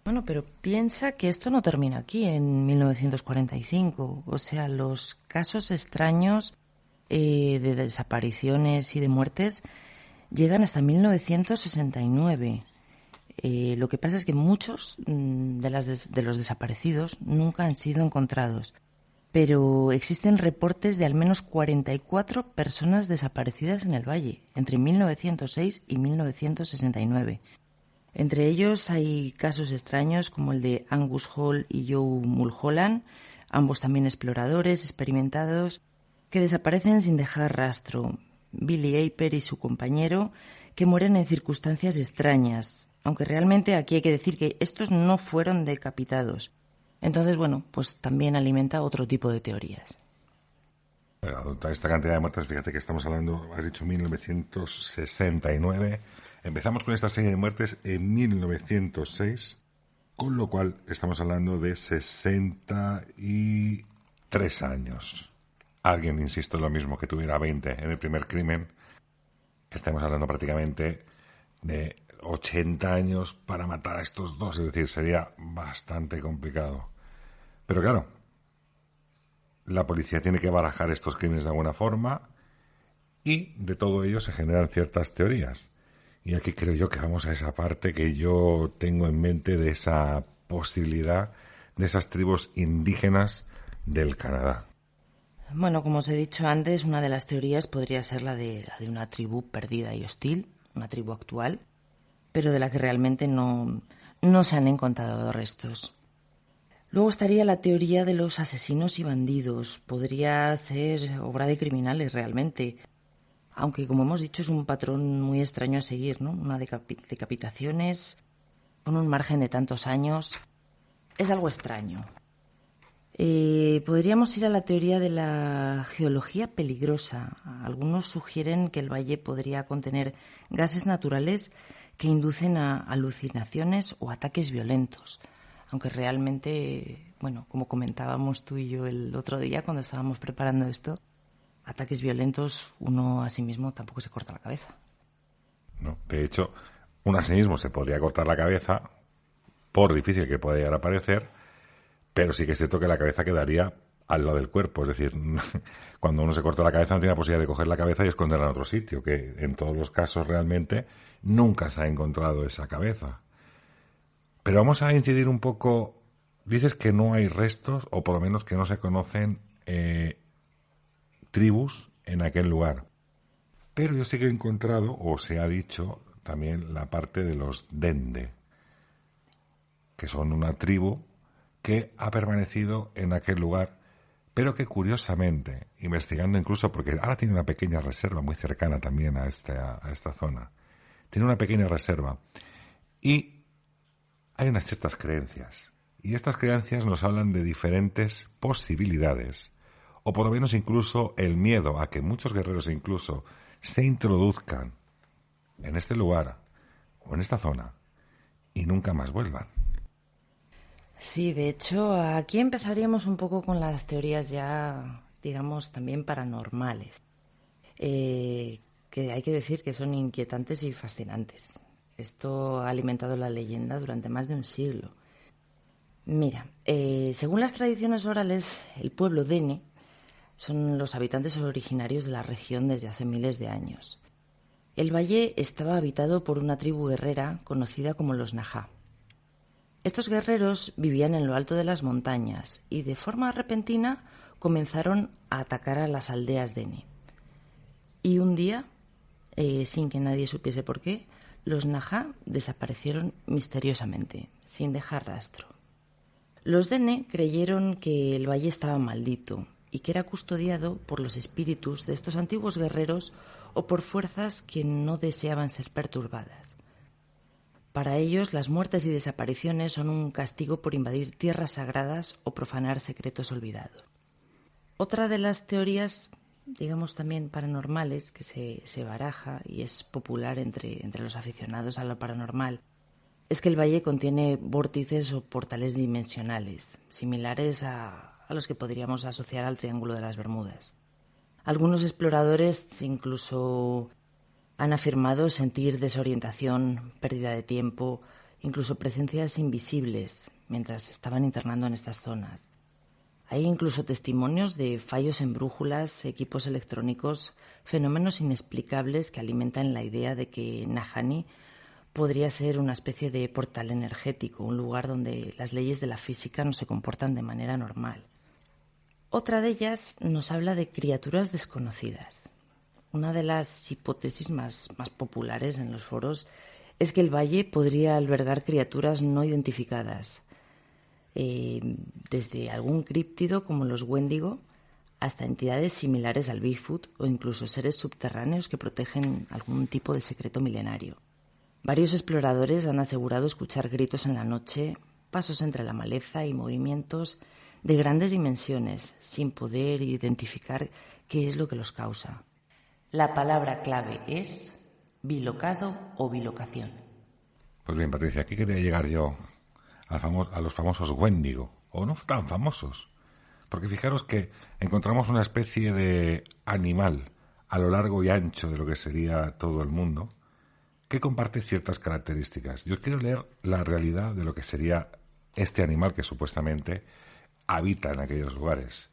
Bueno, pero piensa que esto no termina aquí, en 1945. O sea, los casos extraños de desapariciones y de muertes llegan hasta 1969. Lo que pasa es que muchos de los desaparecidos nunca han sido encontrados, pero existen reportes de al menos 44 personas desaparecidas en el valle entre 1906 y 1969. Entre ellos hay casos extraños como el de Angus Hall y Joe Mulholland, ambos también exploradores experimentados, que desaparecen sin dejar rastro. Billy Aper y su compañero, que mueren en circunstancias extrañas, aunque realmente aquí hay que decir que estos no fueron decapitados. Entonces, bueno, pues también alimenta otro tipo de teorías. Esta cantidad de muertes, fíjate que estamos hablando, has dicho 1969. Empezamos con esta serie de muertes en 1906 Con lo cual estamos hablando de 63 años. Alguien, insisto, lo mismo que tuviera 20 en el primer crimen. Estamos hablando prácticamente de 80 años para matar a estos dos. Es decir, sería bastante complicado. Pero claro, la policía tiene que barajar estos crímenes de alguna forma y de todo ello se generan ciertas teorías. Y aquí creo yo que vamos a esa parte que yo tengo en mente de esa posibilidad de esas tribus indígenas del Canadá. Bueno, como os he dicho antes, una de las teorías podría ser la de una tribu perdida y hostil, una tribu actual, pero de la que realmente no se han encontrado restos. Luego estaría la teoría de los asesinos y bandidos. Podría ser obra de criminales realmente, aunque como hemos dicho es un patrón muy extraño a seguir, ¿no? Una decapitaciones con un margen de tantos años es algo extraño. Podríamos ir a la teoría de la geología peligrosa. Algunos sugieren que el valle podría contener gases naturales que inducen a alucinaciones o ataques violentos. Aunque realmente, bueno, como comentábamos tú y yo el otro día cuando estábamos preparando esto, ataques violentos uno a sí mismo tampoco se corta la cabeza. No, de hecho, uno a sí mismo se podría cortar la cabeza, por difícil que pueda llegar a parecer, pero sí que es cierto que la cabeza quedaría al lado del cuerpo. Es decir, cuando uno se corta la cabeza no tiene la posibilidad de coger la cabeza y esconderla en otro sitio, que en todos los casos realmente nunca se ha encontrado esa cabeza. Pero vamos a incidir un poco. Dices que no hay restos, o por lo menos que no se conocen tribus en aquel lugar. Pero yo sí que he encontrado, o se ha dicho, también la parte de los Dende, que son una tribu que ha permanecido en aquel lugar, pero que curiosamente, investigando incluso, porque ahora tiene una pequeña reserva muy cercana también a esta zona, tiene una pequeña reserva, y hay unas ciertas creencias, y estas creencias nos hablan de diferentes posibilidades, o por lo menos incluso el miedo a que muchos guerreros incluso se introduzcan en este lugar o en esta zona y nunca más vuelvan. Sí, de hecho, aquí empezaríamos un poco con las teorías ya, digamos, también paranormales, que hay que decir que son inquietantes y fascinantes. Esto ha alimentado la leyenda durante más de un siglo. Mira, según las tradiciones orales, el pueblo Dene son los habitantes originarios de la región desde hace miles de años. El valle estaba habitado por una tribu guerrera conocida como los Najá. Estos guerreros vivían en lo alto de las montañas y de forma repentina comenzaron a atacar a las aldeas Dene. Y un día, sin que nadie supiese por qué, los Najá desaparecieron misteriosamente, sin dejar rastro. Los Dene creyeron que el valle estaba maldito y que era custodiado por los espíritus de estos antiguos guerreros o por fuerzas que no deseaban ser perturbadas. Para ellos, las muertes y desapariciones son un castigo por invadir tierras sagradas o profanar secretos olvidados. Otra de las teorías, digamos también paranormales, que se baraja y es popular entre los aficionados a lo paranormal, es que el valle contiene vórtices o portales dimensionales, similares a los que podríamos asociar al Triángulo de las Bermudas. Algunos exploradores incluso han afirmado sentir desorientación, pérdida de tiempo, incluso presencias invisibles mientras estaban internando en estas zonas. Hay incluso testimonios de fallos en brújulas, equipos electrónicos, fenómenos inexplicables que alimentan la idea de que Nahanni podría ser una especie de portal energético, un lugar donde las leyes de la física no se comportan de manera normal. Otra de ellas nos habla de criaturas desconocidas. Una de las hipótesis más populares en los foros es que el valle podría albergar criaturas no identificadas, desde algún críptido como los Wendigo hasta entidades similares al Bigfoot o incluso seres subterráneos que protegen algún tipo de secreto milenario. Varios exploradores han asegurado escuchar gritos en la noche, pasos entre la maleza y movimientos de grandes dimensiones sin poder identificar qué es lo que los causa. La palabra clave es bilocado o bilocación. Pues bien, Patricia, aquí quería llegar yo a los famosos Wendigo, o no tan famosos, porque fijaros que encontramos una especie de animal a lo largo y ancho de lo que sería todo el mundo, que comparte ciertas características. Yo quiero leer la realidad de lo que sería este animal que supuestamente habita en aquellos lugares.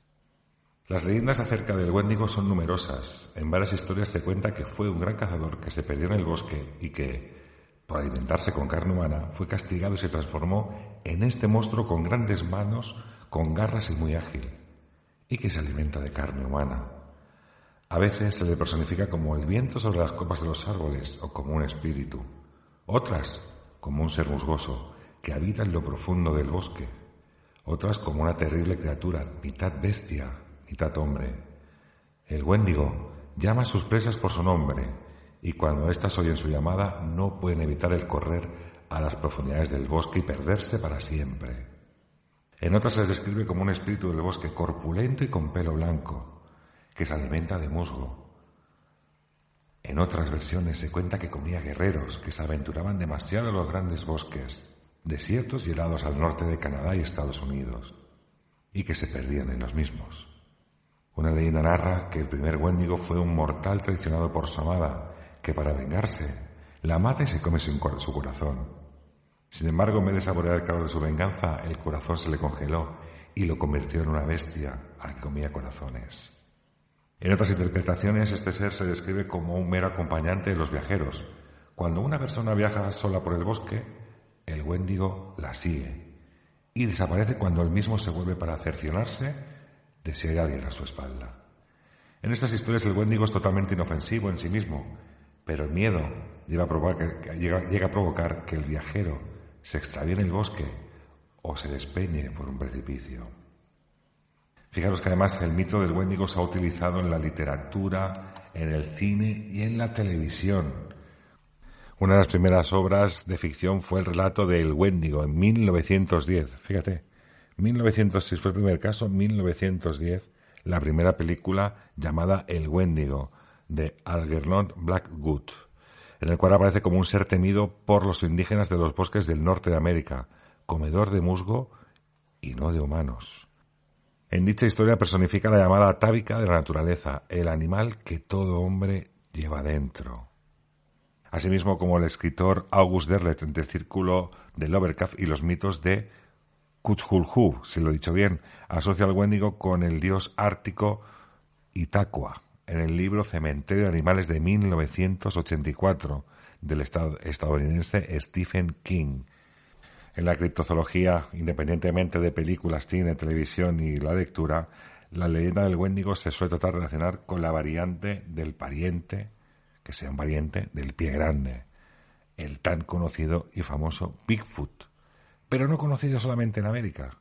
Las leyendas acerca del Wendigo son numerosas. En varias historias se cuenta que fue un gran cazador que se perdió en el bosque y que, por alimentarse con carne humana, fue castigado y se transformó en este monstruo con grandes manos, con garras y muy ágil, y que se alimenta de carne humana. A veces se le personifica como el viento sobre las copas de los árboles o como un espíritu. Otras, como un ser musgoso que habita en lo profundo del bosque. Otras como una terrible criatura, mitad bestia, mitad hombre. El Wendigo llama a sus presas por su nombre y cuando éstas oyen su llamada no pueden evitar el correr a las profundidades del bosque y perderse para siempre. En otras se les describe como un espíritu del bosque corpulento y con pelo blanco, que se alimenta de musgo. En otras versiones se cuenta que comía guerreros que se aventuraban demasiado en los grandes bosques, desiertos y helados al norte de Canadá y Estados Unidos, y que se perdían en los mismos. Una leyenda narra que el primer Wendigo fue un mortal traicionado por su amada, que para vengarse la mata y se come su corazón. Sin embargo, en vez de saborear el calor de su venganza, el corazón se le congeló y lo convirtió en una bestia a la que comía corazones. En otras interpretaciones, este ser se describe como un mero acompañante de los viajeros. Cuando una persona viaja sola por el bosque, el Wendigo la sigue y desaparece cuando él mismo se vuelve para cerciorarse de si hay alguien a su espalda. En estas historias el Wendigo es totalmente inofensivo en sí mismo, pero el miedo llega a provocar que el viajero se extravíe en el bosque o se despeñe por un precipicio. Fijaros que además el mito del Wendigo se ha utilizado en la literatura, en el cine y en la televisión. Una de las primeras obras de ficción fue el relato de El Wendigo en 1910. Fíjate, 1906 fue el primer caso, 1910 la primera película llamada El Wendigo de Algernon Blackwood, en el cual aparece como un ser temido por los indígenas de los bosques del norte de América, comedor de musgo y no de humanos. En dicha historia personifica la llamada atávica de la naturaleza, el animal que todo hombre lleva dentro. Asimismo, como el escritor August Derleth del Círculo de Lovecraft y los mitos de Cthulhu, si lo he dicho bien, asocia al Wendigo con el dios ártico Itakua, en el libro Cementerio de Animales de 1984 del estadounidense Stephen King. En la criptozoología, independientemente de películas, cine, televisión y la lectura, la leyenda del Wendigo se suele tratar de relacionar con la variante del pariente, que sea un pariente del pie grande, el tan conocido y famoso Bigfoot, pero no conocido solamente en América,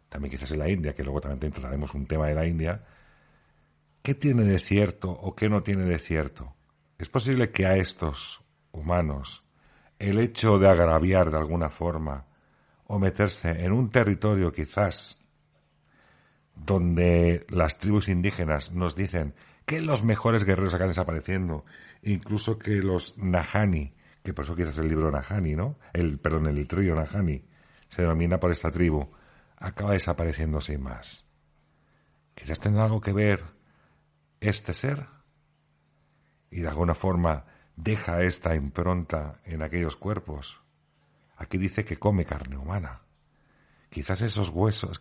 también quizás en la India, que luego también trataremos un tema de la India. ¿Qué tiene de cierto o qué no tiene de cierto? ¿Es posible que a estos humanos el hecho de agraviar de alguna forma o meterse en un territorio quizás donde las tribus indígenas nos dicen que los mejores guerreros acaban desapareciendo, incluso que los Nahanni, que por eso quizás el libro Nahanni, ¿no? El trío Nahanni se denomina por esta tribu, acaba desapareciendo sin más. Quizás tendrá algo que ver este ser y de alguna forma deja esta impronta en aquellos cuerpos. Aquí dice que come carne humana. Quizás esos huesos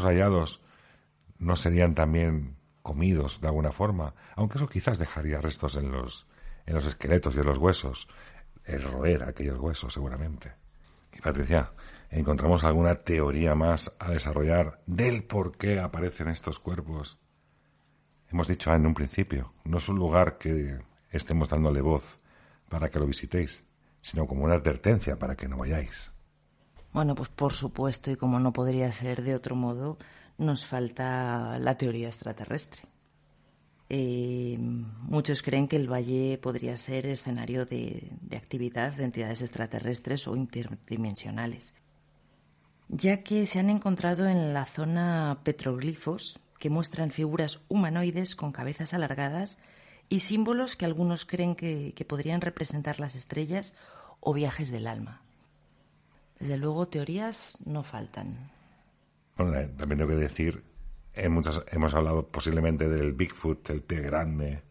hallados no serían también comidos de alguna forma, aunque eso quizás dejaría restos en los esqueletos y en los huesos, el roer aquellos huesos seguramente. Y Patricia, ¿encontramos alguna teoría más a desarrollar del por qué aparecen estos cuerpos? Hemos dicho en un principio, no es un lugar que estemos dándole voz para que lo visitéis, sino como una advertencia para que no vayáis. Bueno, pues por supuesto, y como no podría ser de otro modo, nos falta la teoría extraterrestre. Muchos creen que el valle podría ser escenario de actividad de entidades extraterrestres o interdimensionales, ya que se han encontrado en la zona petroglifos que muestran figuras humanoides con cabezas alargadas y símbolos que algunos creen que podrían representar las estrellas o viajes del alma. Desde luego, teorías no faltan. Bueno, también tengo que decir, hemos hablado posiblemente del Bigfoot, el pie grande.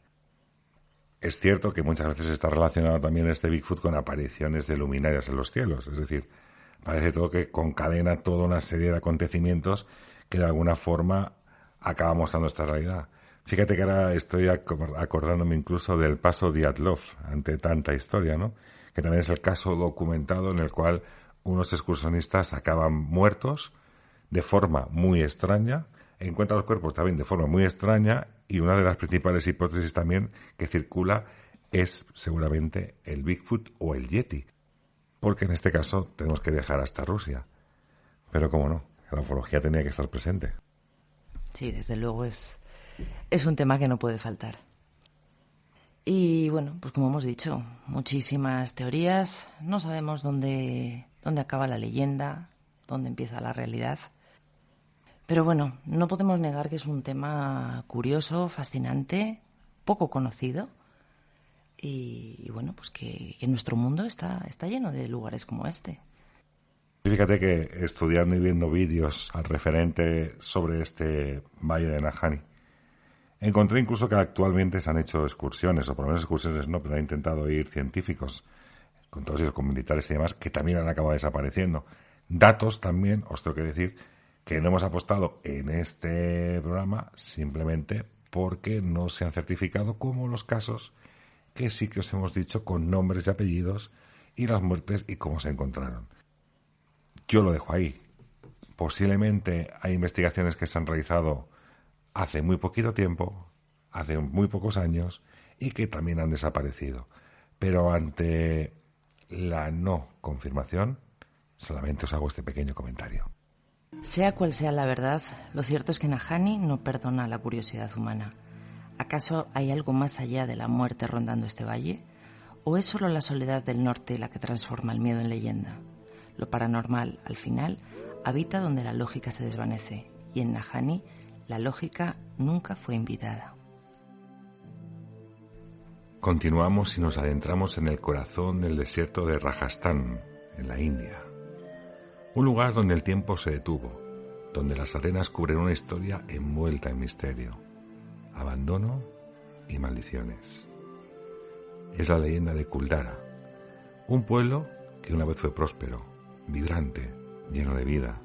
Es cierto que muchas veces está relacionado también este Bigfoot con apariciones de luminarias en los cielos. Es decir, parece todo que concadena toda una serie de acontecimientos que de alguna forma acaba mostrando esta realidad. Fíjate que ahora estoy acordándome incluso del paso Dyatlov ante tanta historia, ¿no? Que también es el caso documentado en el cual unos excursionistas acaban muertos de forma muy extraña, encuentran los cuerpos también de forma muy extraña, y una de las principales hipótesis también que circula es seguramente el Bigfoot o el Yeti, porque en este caso tenemos que viajar hasta Rusia. Pero cómo no, la ufología tenía que estar presente. Sí, desde luego es un tema que no puede faltar. Y bueno, pues como hemos dicho, muchísimas teorías, no sabemos dónde acaba la leyenda, dónde empieza la realidad. Pero bueno, no podemos negar que es un tema curioso, fascinante, poco conocido. Y bueno, pues que nuestro mundo está lleno de lugares como este. Fíjate que estudiando y viendo vídeos al referente sobre este valle de Nahanni, encontré incluso que actualmente se han hecho excursiones, o por lo menos excursiones no, pero han intentado ir científicos, con todos ellos, con militares y demás, que también han acabado desapareciendo. Datos también, os tengo que decir, que no hemos apostado en este programa simplemente porque no se han certificado, como los casos que sí que os hemos dicho con nombres y apellidos y las muertes y cómo se encontraron. Yo lo dejo ahí. Posiblemente hay investigaciones que se han realizado hace muy poquito tiempo, hace muy pocos años, y que también han desaparecido. Pero ante la no confirmación, solamente os hago este pequeño comentario. Sea cual sea la verdad, lo cierto es que Nahanni no perdona la curiosidad humana. ¿Acaso hay algo más allá de la muerte rondando este valle? ¿O es solo la soledad del norte la que transforma el miedo en leyenda? Lo paranormal, al final, habita donde la lógica se desvanece, y en Nahanni la lógica nunca fue invitada. Continuamos y nos adentramos en el corazón del desierto de Rajastán, en la India. Un lugar donde el tiempo se detuvo, donde las arenas cubren una historia envuelta en misterio, abandono y maldiciones. Es la leyenda de Kuldara, un pueblo que una vez fue próspero, vibrante, lleno de vida,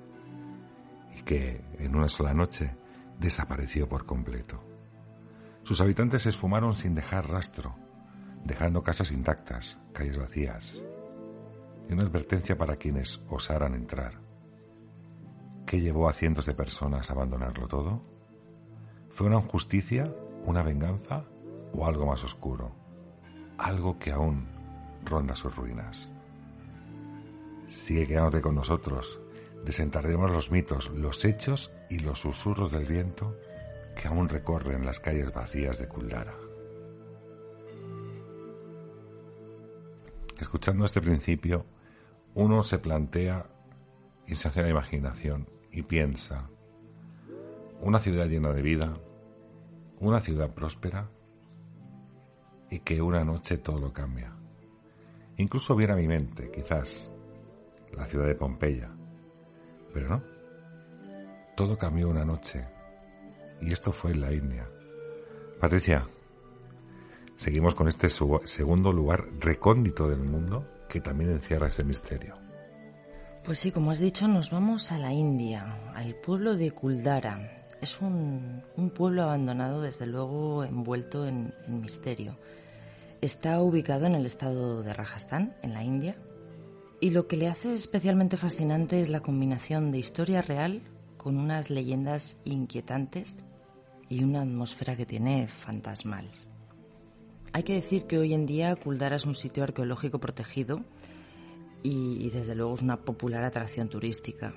y que en una sola noche desapareció por completo. Sus habitantes se esfumaron sin dejar rastro, dejando casas intactas, calles vacías, y una advertencia para quienes osaran entrar. ¿Qué llevó a cientos de personas a abandonarlo todo? ¿Fue una injusticia, una venganza o algo más oscuro? Algo que aún ronda sus ruinas. Sigue quedándote con nosotros. Desenterraremos los mitos, los hechos y los susurros del viento que aún recorren las calles vacías de Kuldara. Escuchando este principio, uno se plantea y se hace la imaginación y piensa: una ciudad llena de vida, una ciudad próspera, y que una noche todo cambia. Incluso viene a mi mente, quizás, la ciudad de Pompeya, pero no. Todo cambió una noche, y esto fue en la India. Patricia, seguimos con este segundo lugar recóndito del mundo que también encierra ese misterio. Pues sí, como has dicho, nos vamos a la India, al pueblo de Kuldara. Es un pueblo abandonado, desde luego envuelto en misterio. Está ubicado en el estado de Rajastán, en la India, y lo que le hace especialmente fascinante es la combinación de historia real con unas leyendas inquietantes y una atmósfera que tiene fantasmal. Hay que decir que hoy en día Kuldara es un sitio arqueológico protegido y desde luego es una popular atracción turística.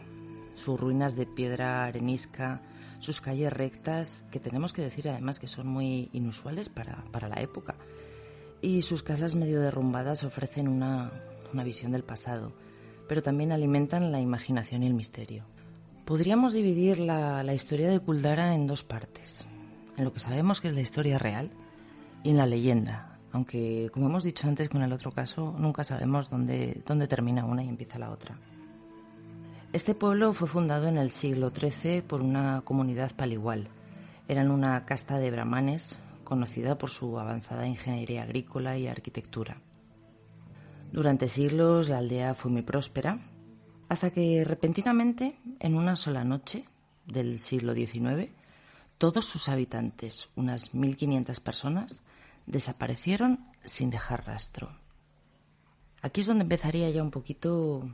Sus ruinas de piedra arenisca, sus calles rectas, que tenemos que decir además que son muy inusuales para la época, y sus casas medio derrumbadas ofrecen una visión del pasado, pero también alimentan la imaginación y el misterio. Podríamos dividir la historia de Kuldara en dos partes, en lo que sabemos que es la historia real y en la leyenda, aunque como hemos dicho antes con el otro caso, nunca sabemos dónde termina una y empieza la otra. Este pueblo fue fundado en el siglo XIII por una comunidad paligual. Eran una casta de brahmanes conocida por su avanzada ingeniería agrícola y arquitectura. Durante siglos la aldea fue muy próspera, hasta que repentinamente, en una sola noche del siglo XIX, todos sus habitantes, unas 1.500 personas, desaparecieron sin dejar rastro. Aquí es donde empezaría ya un poquito,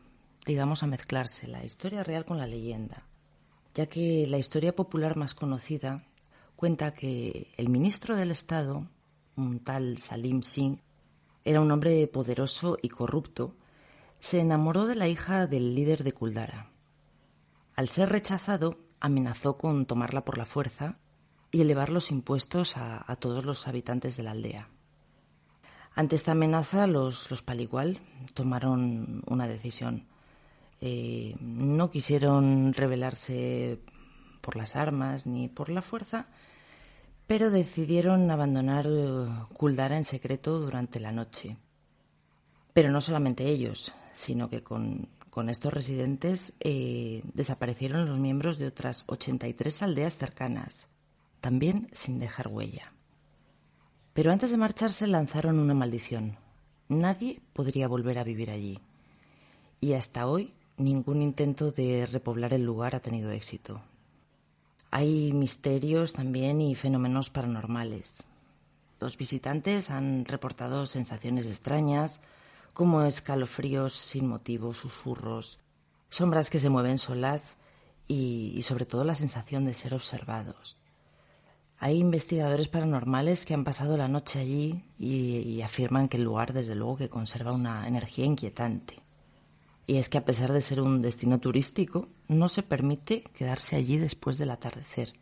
digamos, a mezclarse la historia real con la leyenda, ya que la historia popular más conocida cuenta que el ministro del Estado, un tal Salim Singh, era un hombre poderoso y corrupto, se enamoró de la hija del líder de Kuldara. Al ser rechazado, amenazó con tomarla por la fuerza y elevar los impuestos a todos los habitantes de la aldea. Ante esta amenaza, los paligual tomaron una decisión. No quisieron rebelarse por las armas ni por la fuerza, pero decidieron abandonar Kuldara en secreto durante la noche. Pero no solamente ellos, sino que con estos residentes desaparecieron los miembros de otras 83 aldeas cercanas, también sin dejar huella. Pero antes de marcharse lanzaron una maldición. Nadie podría volver a vivir allí. Y hasta hoy ningún intento de repoblar el lugar ha tenido éxito. Hay misterios también y fenómenos paranormales. Los visitantes han reportado sensaciones extrañas, como escalofríos sin motivo, susurros, sombras que se mueven solas y sobre todo la sensación de ser observados. Hay investigadores paranormales que han pasado la noche allí y afirman que el lugar, desde luego, que conserva una energía inquietante. Y es que a pesar de ser un destino turístico, no se permite quedarse allí después del atardecer.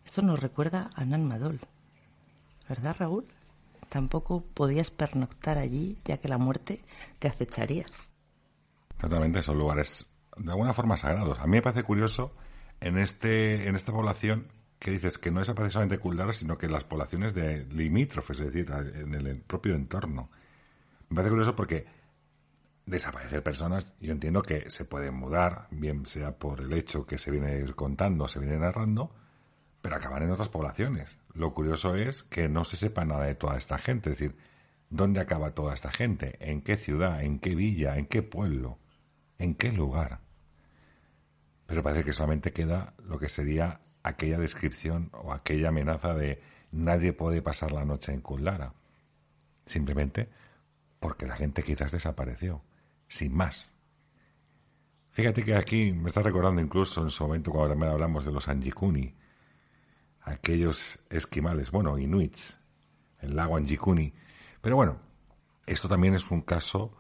Esto nos recuerda a Nan Madol, ¿verdad, Raúl? Tampoco podías pernoctar allí, ya que la muerte te acecharía. Totalmente, son lugares de alguna forma sagrados. A mí me parece curioso en esta población que dices que no desaparece solamente Kuldara, sino que las poblaciones de limítrofes, es decir, en el propio entorno. Me parece curioso porque desaparecer personas, yo entiendo que se pueden mudar, bien sea por el hecho que se viene contando, se viene narrando, pero acaban en otras poblaciones. Lo curioso es que no se sepa nada de toda esta gente, es decir, ¿dónde acaba toda esta gente? ¿En qué ciudad? ¿En qué villa? ¿En qué pueblo? ¿En qué lugar? Pero parece que solamente queda lo que sería aquella descripción o aquella amenaza de nadie puede pasar la noche en Kuldara. Simplemente porque la gente quizás desapareció, sin más. Fíjate que aquí me está recordando incluso en su momento cuando también hablamos de los Anjikuni, aquellos esquimales, bueno, inuits, el lago Anjikuni. Pero bueno, esto también es un caso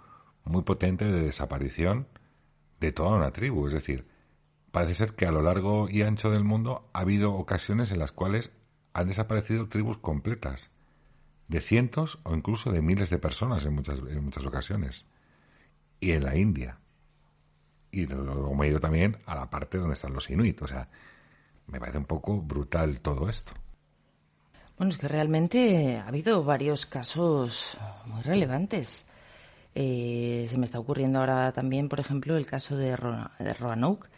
muy potente de desaparición de toda una tribu, es decir, parece ser que a lo largo y ancho del mundo ha habido ocasiones en las cuales han desaparecido tribus completas, de cientos o incluso de miles de personas en muchas ocasiones. Y en la India. Y luego me he ido también a la parte donde están los inuit. O sea, me parece un poco brutal todo esto. Bueno, es que realmente ha habido varios casos muy relevantes. Se me está ocurriendo ahora también, por ejemplo, el caso de Roanoke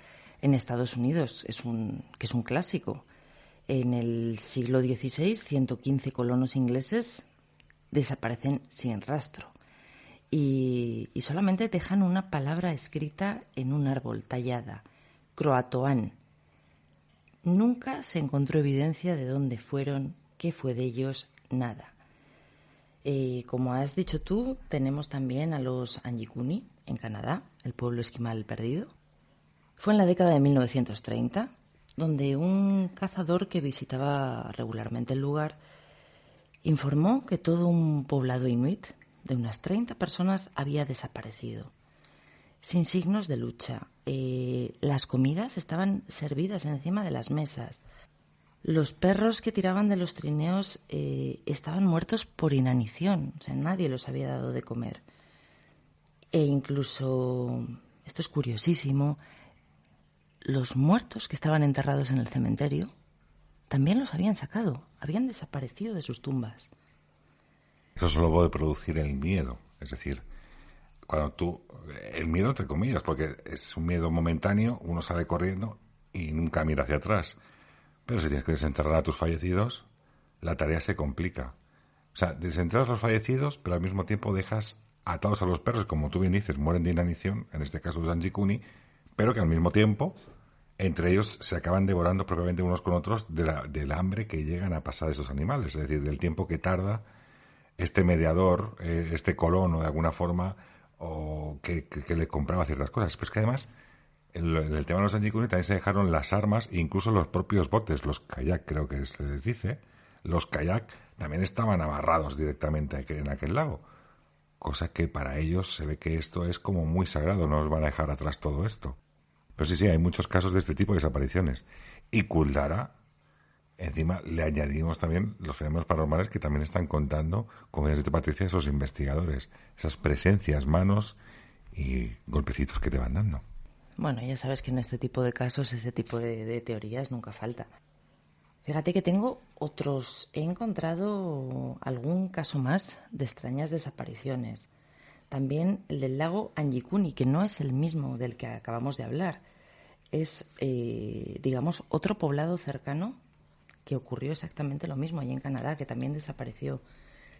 en Estados Unidos, que es un clásico. En el siglo XVI, 115 colonos ingleses desaparecen sin rastro y solamente dejan una palabra escrita en un árbol tallada, Croatoan. Nunca se encontró evidencia de dónde fueron, qué fue de ellos, nada. Como has dicho tú, tenemos también a los Anjikuni en Canadá, el pueblo esquimal perdido. Fue en la década de 1930, donde un cazador que visitaba regularmente el lugar informó que todo un poblado inuit de unas 30 personas había desaparecido, sin signos de lucha. Las comidas estaban servidas encima de las mesas. Los perros que tiraban de los trineos estaban muertos por inanición, o sea, nadie los había dado de comer. E incluso, esto es curiosísimo, los muertos que estaban enterrados en el cementerio también los habían sacado, habían desaparecido de sus tumbas. Eso solo puede producir el miedo, es decir, el miedo entre comillas, porque es un miedo momentáneo, uno sale corriendo y nunca mira hacia atrás. Pero si tienes que desenterrar a tus fallecidos, la tarea se complica. O sea, desenterras a los fallecidos, pero al mismo tiempo dejas atados a los perros, como tú bien dices, mueren de inanición, en este caso los Anjikuni, pero que al mismo tiempo, entre ellos se acaban devorando propiamente unos con otros del hambre que llegan a pasar esos animales, es decir, del tiempo que tarda este mediador, este colono de alguna forma, o que le compraba ciertas cosas. Pero es que además, en el tema de los Anjikuni también se dejaron las armas, incluso los propios botes, los kayak creo que se les dice, los kayak también estaban amarrados directamente en aquel lago. Cosa que para ellos se ve que esto es como muy sagrado, no nos van a dejar atrás todo esto. Pero sí, hay muchos casos de este tipo de desapariciones. Y Kuldara, encima le añadimos también los fenómenos paranormales que también están contando, como dice Patricia, esos investigadores, esas presencias, manos y golpecitos que te van dando. Bueno, ya sabes que en este tipo de casos ese tipo de teorías nunca falta. Fíjate que tengo otros. He encontrado algún caso más de extrañas desapariciones. También el del lago Anjikuni, que no es el mismo del que acabamos de hablar. Es, digamos, otro poblado cercano que ocurrió exactamente lo mismo allí en Canadá, que también desapareció.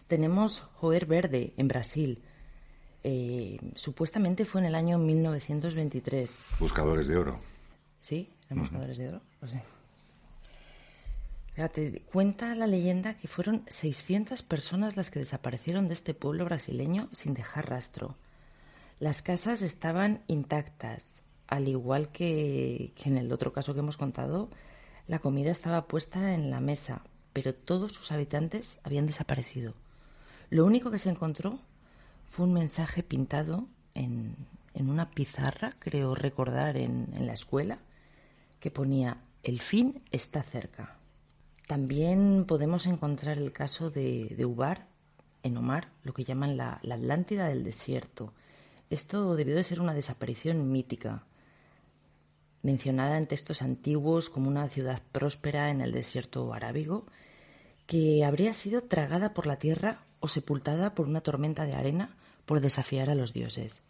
Tenemos Joer Verde, en Brasil. Supuestamente fue en el año 1923. Buscadores de oro. ¿Sí? ¿Eran buscadores de oro? Pues sí. Fíjate, cuenta la leyenda que fueron 600 personas las que desaparecieron de este pueblo brasileño sin dejar rastro. Las casas estaban intactas, al igual que en el otro caso que hemos contado, la comida estaba puesta en la mesa, pero todos sus habitantes habían desaparecido. Lo único que se encontró fue un mensaje pintado en una pizarra, creo recordar, en la escuela, que ponía: "El fin está cerca". También podemos encontrar el caso de Ubar, en Omar, lo que llaman la Atlántida del desierto. Esto debió de ser una desaparición mítica, mencionada en textos antiguos como una ciudad próspera en el desierto arábigo, que habría sido tragada por la tierra o sepultada por una tormenta de arena por desafiar a los dioses.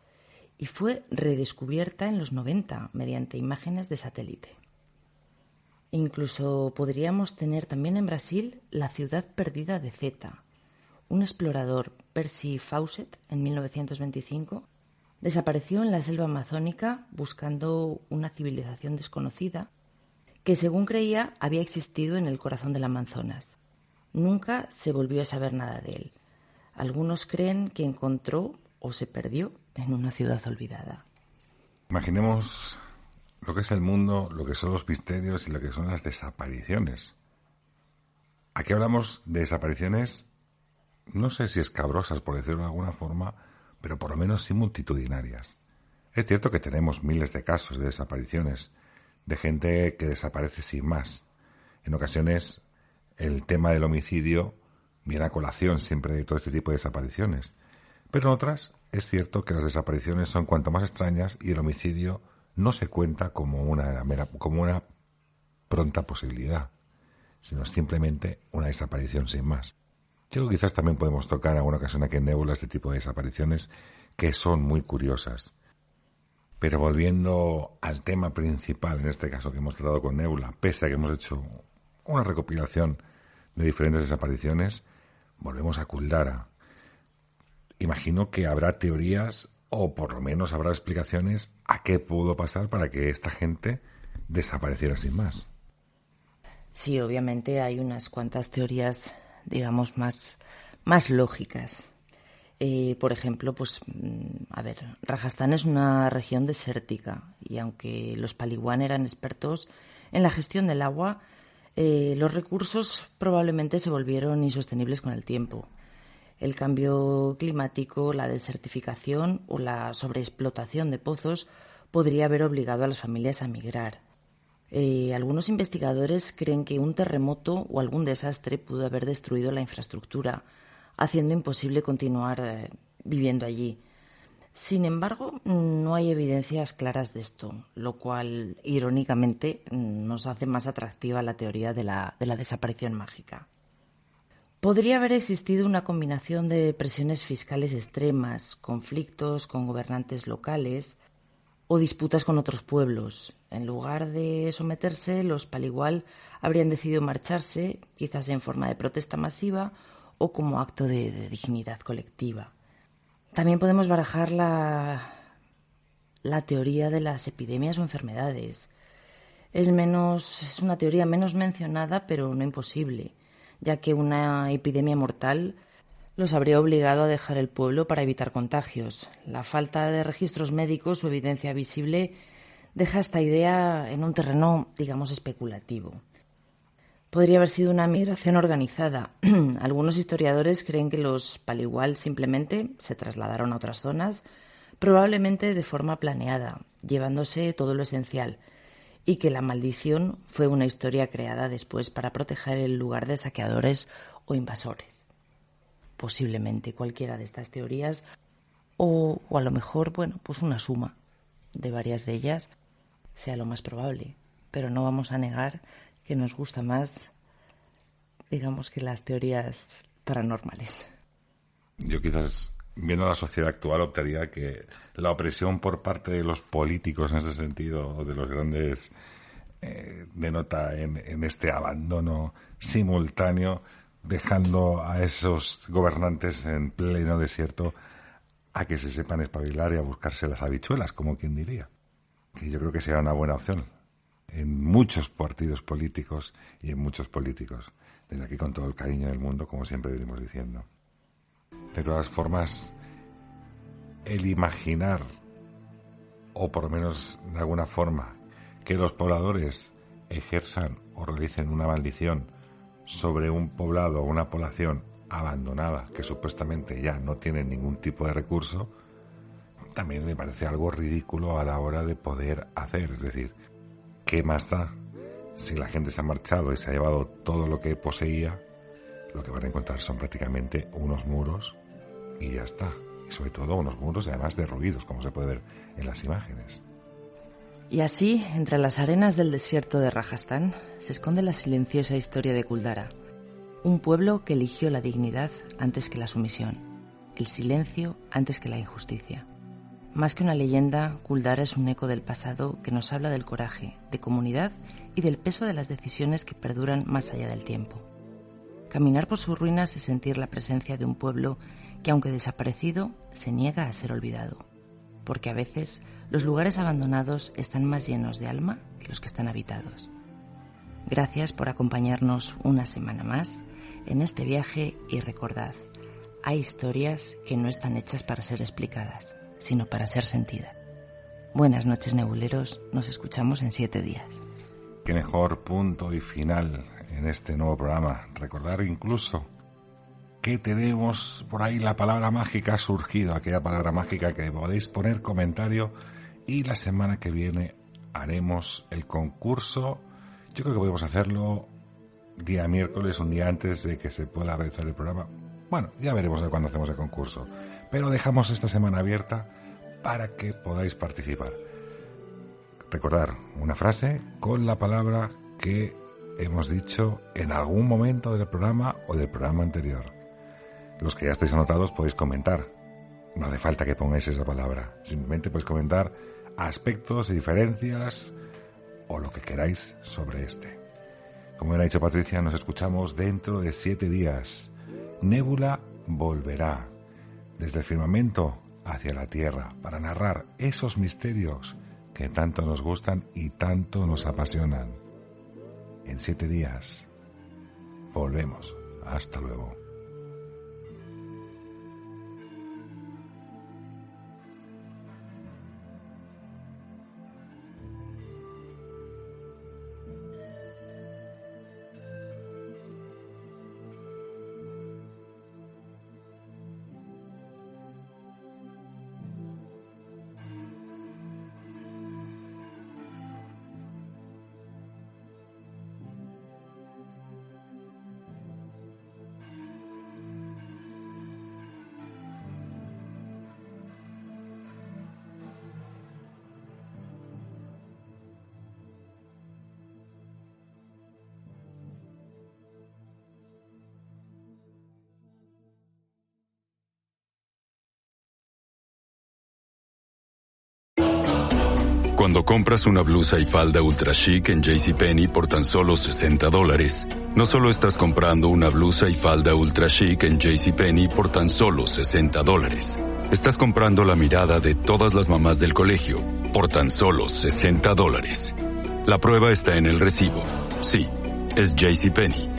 Y fue redescubierta en los 90 mediante imágenes de satélite. Incluso podríamos tener también en Brasil la ciudad perdida de Zeta. Un explorador, Percy Fawcett, en 1925, desapareció en la selva amazónica buscando una civilización desconocida que, según creía, había existido en el corazón del Amazonas. Nunca se volvió a saber nada de él. Algunos creen que encontró o se perdió en una ciudad olvidada. Imaginemos lo que es el mundo, lo que son los misterios y lo que son las desapariciones. Aquí hablamos de desapariciones, no sé si escabrosas, por decirlo de alguna forma, pero por lo menos sí multitudinarias. Es cierto que tenemos miles de casos de desapariciones, de gente que desaparece sin más. En ocasiones el tema del homicidio viene a colación siempre de todo este tipo de desapariciones. Pero en otras es cierto que las desapariciones son cuanto más extrañas y el homicidio no se cuenta como una pronta posibilidad, sino simplemente una desaparición sin más. Yo creo que quizás también podemos tocar en alguna ocasión aquí en Nebula este tipo de desapariciones que son muy curiosas. Pero volviendo al tema principal, en este caso que hemos tratado con Nebula, pese a que hemos hecho una recopilación de diferentes desapariciones, volvemos a Kuldara. Imagino que habrá teorías o por lo menos habrá explicaciones a qué pudo pasar para que esta gente desapareciera sin más. Sí, obviamente hay unas cuantas teorías, digamos, más lógicas. Por ejemplo, Rajastán es una región desértica y aunque los Paliwan eran expertos en la gestión del agua, los recursos probablemente se volvieron insostenibles con el tiempo. El cambio climático, la desertificación o la sobreexplotación de pozos podría haber obligado a las familias a migrar. Algunos investigadores creen que un terremoto o algún desastre pudo haber destruido la infraestructura, haciendo imposible continuar viviendo allí. Sin embargo, no hay evidencias claras de esto, lo cual, irónicamente, nos hace más atractiva la teoría de la desaparición mágica. Podría haber existido una combinación de presiones fiscales extremas, conflictos con gobernantes locales o disputas con otros pueblos. En lugar de someterse, los Paligual habrían decidido marcharse, quizás en forma de protesta masiva o como acto de dignidad colectiva. También podemos barajar la teoría de las epidemias o enfermedades. Es una teoría menos mencionada, pero no imposible, ya que una epidemia mortal los habría obligado a dejar el pueblo para evitar contagios. La falta de registros médicos o evidencia visible deja esta idea en un terreno, digamos, especulativo. Podría haber sido una migración organizada. Algunos historiadores creen que los Paligual simplemente se trasladaron a otras zonas, probablemente de forma planeada, llevándose todo lo esencial, y que la maldición fue una historia creada después para proteger el lugar de saqueadores o invasores. Posiblemente cualquiera de estas teorías, o a lo mejor, pues una suma de varias de ellas sea lo más probable, pero no vamos a negar que nos gusta más, digamos, que las teorías paranormales. Yo quizás, viendo la sociedad actual, optaría que la opresión por parte de los políticos en ese sentido, o de los grandes, denota en este abandono simultáneo, dejando a esos gobernantes en pleno desierto a que se sepan espabilar y a buscarse las habichuelas, como quien diría. Que yo creo que sería una buena opción en muchos partidos políticos y en muchos políticos. Desde aquí, con todo el cariño del mundo, como siempre venimos diciendo. De todas formas, el imaginar, o por lo menos de alguna forma, que los pobladores ejerzan o realicen una maldición sobre un poblado o una población abandonada que supuestamente ya no tiene ningún tipo de recurso, también me parece algo ridículo a la hora de poder hacer. Es decir, ¿qué más da si la gente se ha marchado y se ha llevado todo lo que poseía? Lo que van a encontrar son prácticamente unos muros y ya está. Y sobre todo unos muros además derruidos, como se puede ver en las imágenes. Y así, entre las arenas del desierto de Rajastán, se esconde la silenciosa historia de Kuldara, un pueblo que eligió la dignidad antes que la sumisión, el silencio antes que la injusticia. Más que una leyenda, Kuldara es un eco del pasado que nos habla del coraje, de comunidad y del peso de las decisiones que perduran más allá del tiempo. Caminar por sus ruinas es sentir la presencia de un pueblo que, aunque desaparecido, se niega a ser olvidado, porque a veces los lugares abandonados están más llenos de alma que los que están habitados. Gracias por acompañarnos una semana más en este viaje y recordad, hay historias que no están hechas para ser explicadas, sino para ser sentidas. Buenas noches, nebuleros, nos escuchamos en 7 días. Qué mejor punto y final en este nuevo programa. Recordar incluso que tenemos por ahí la palabra mágica, ha surgido aquella palabra mágica que podéis poner comentario, y la semana que viene haremos el concurso. Yo creo que podemos hacerlo día miércoles, un día antes de que se pueda realizar el programa. Bueno, ya veremos de cuándo hacemos el concurso, pero dejamos esta semana abierta para que podáis participar. Recordar una frase con la palabra que hemos dicho en algún momento del programa o del programa anterior. Los que ya estáis anotados podéis comentar. No hace falta que pongáis esa palabra. Simplemente podéis comentar aspectos y diferencias o lo que queráis sobre este. Como bien ha dicho Patricia, nos escuchamos dentro de 7 días. Nébula volverá desde el firmamento hacia la tierra para narrar esos misterios que tanto nos gustan y tanto nos apasionan. En 7 días volvemos. Hasta luego. Cuando compras una blusa y falda ultra chic en JCPenney por tan solo $60, no solo estás comprando una blusa y falda ultra chic en JCPenney por tan solo $60. Estás comprando la mirada de todas las mamás del colegio por tan solo $60. La prueba está en el recibo. Sí, es JCPenney.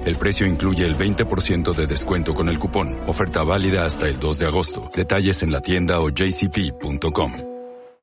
El precio incluye el 20% de descuento con el cupón. Oferta válida hasta el 2 de agosto. Detalles en la tienda o jcp.com.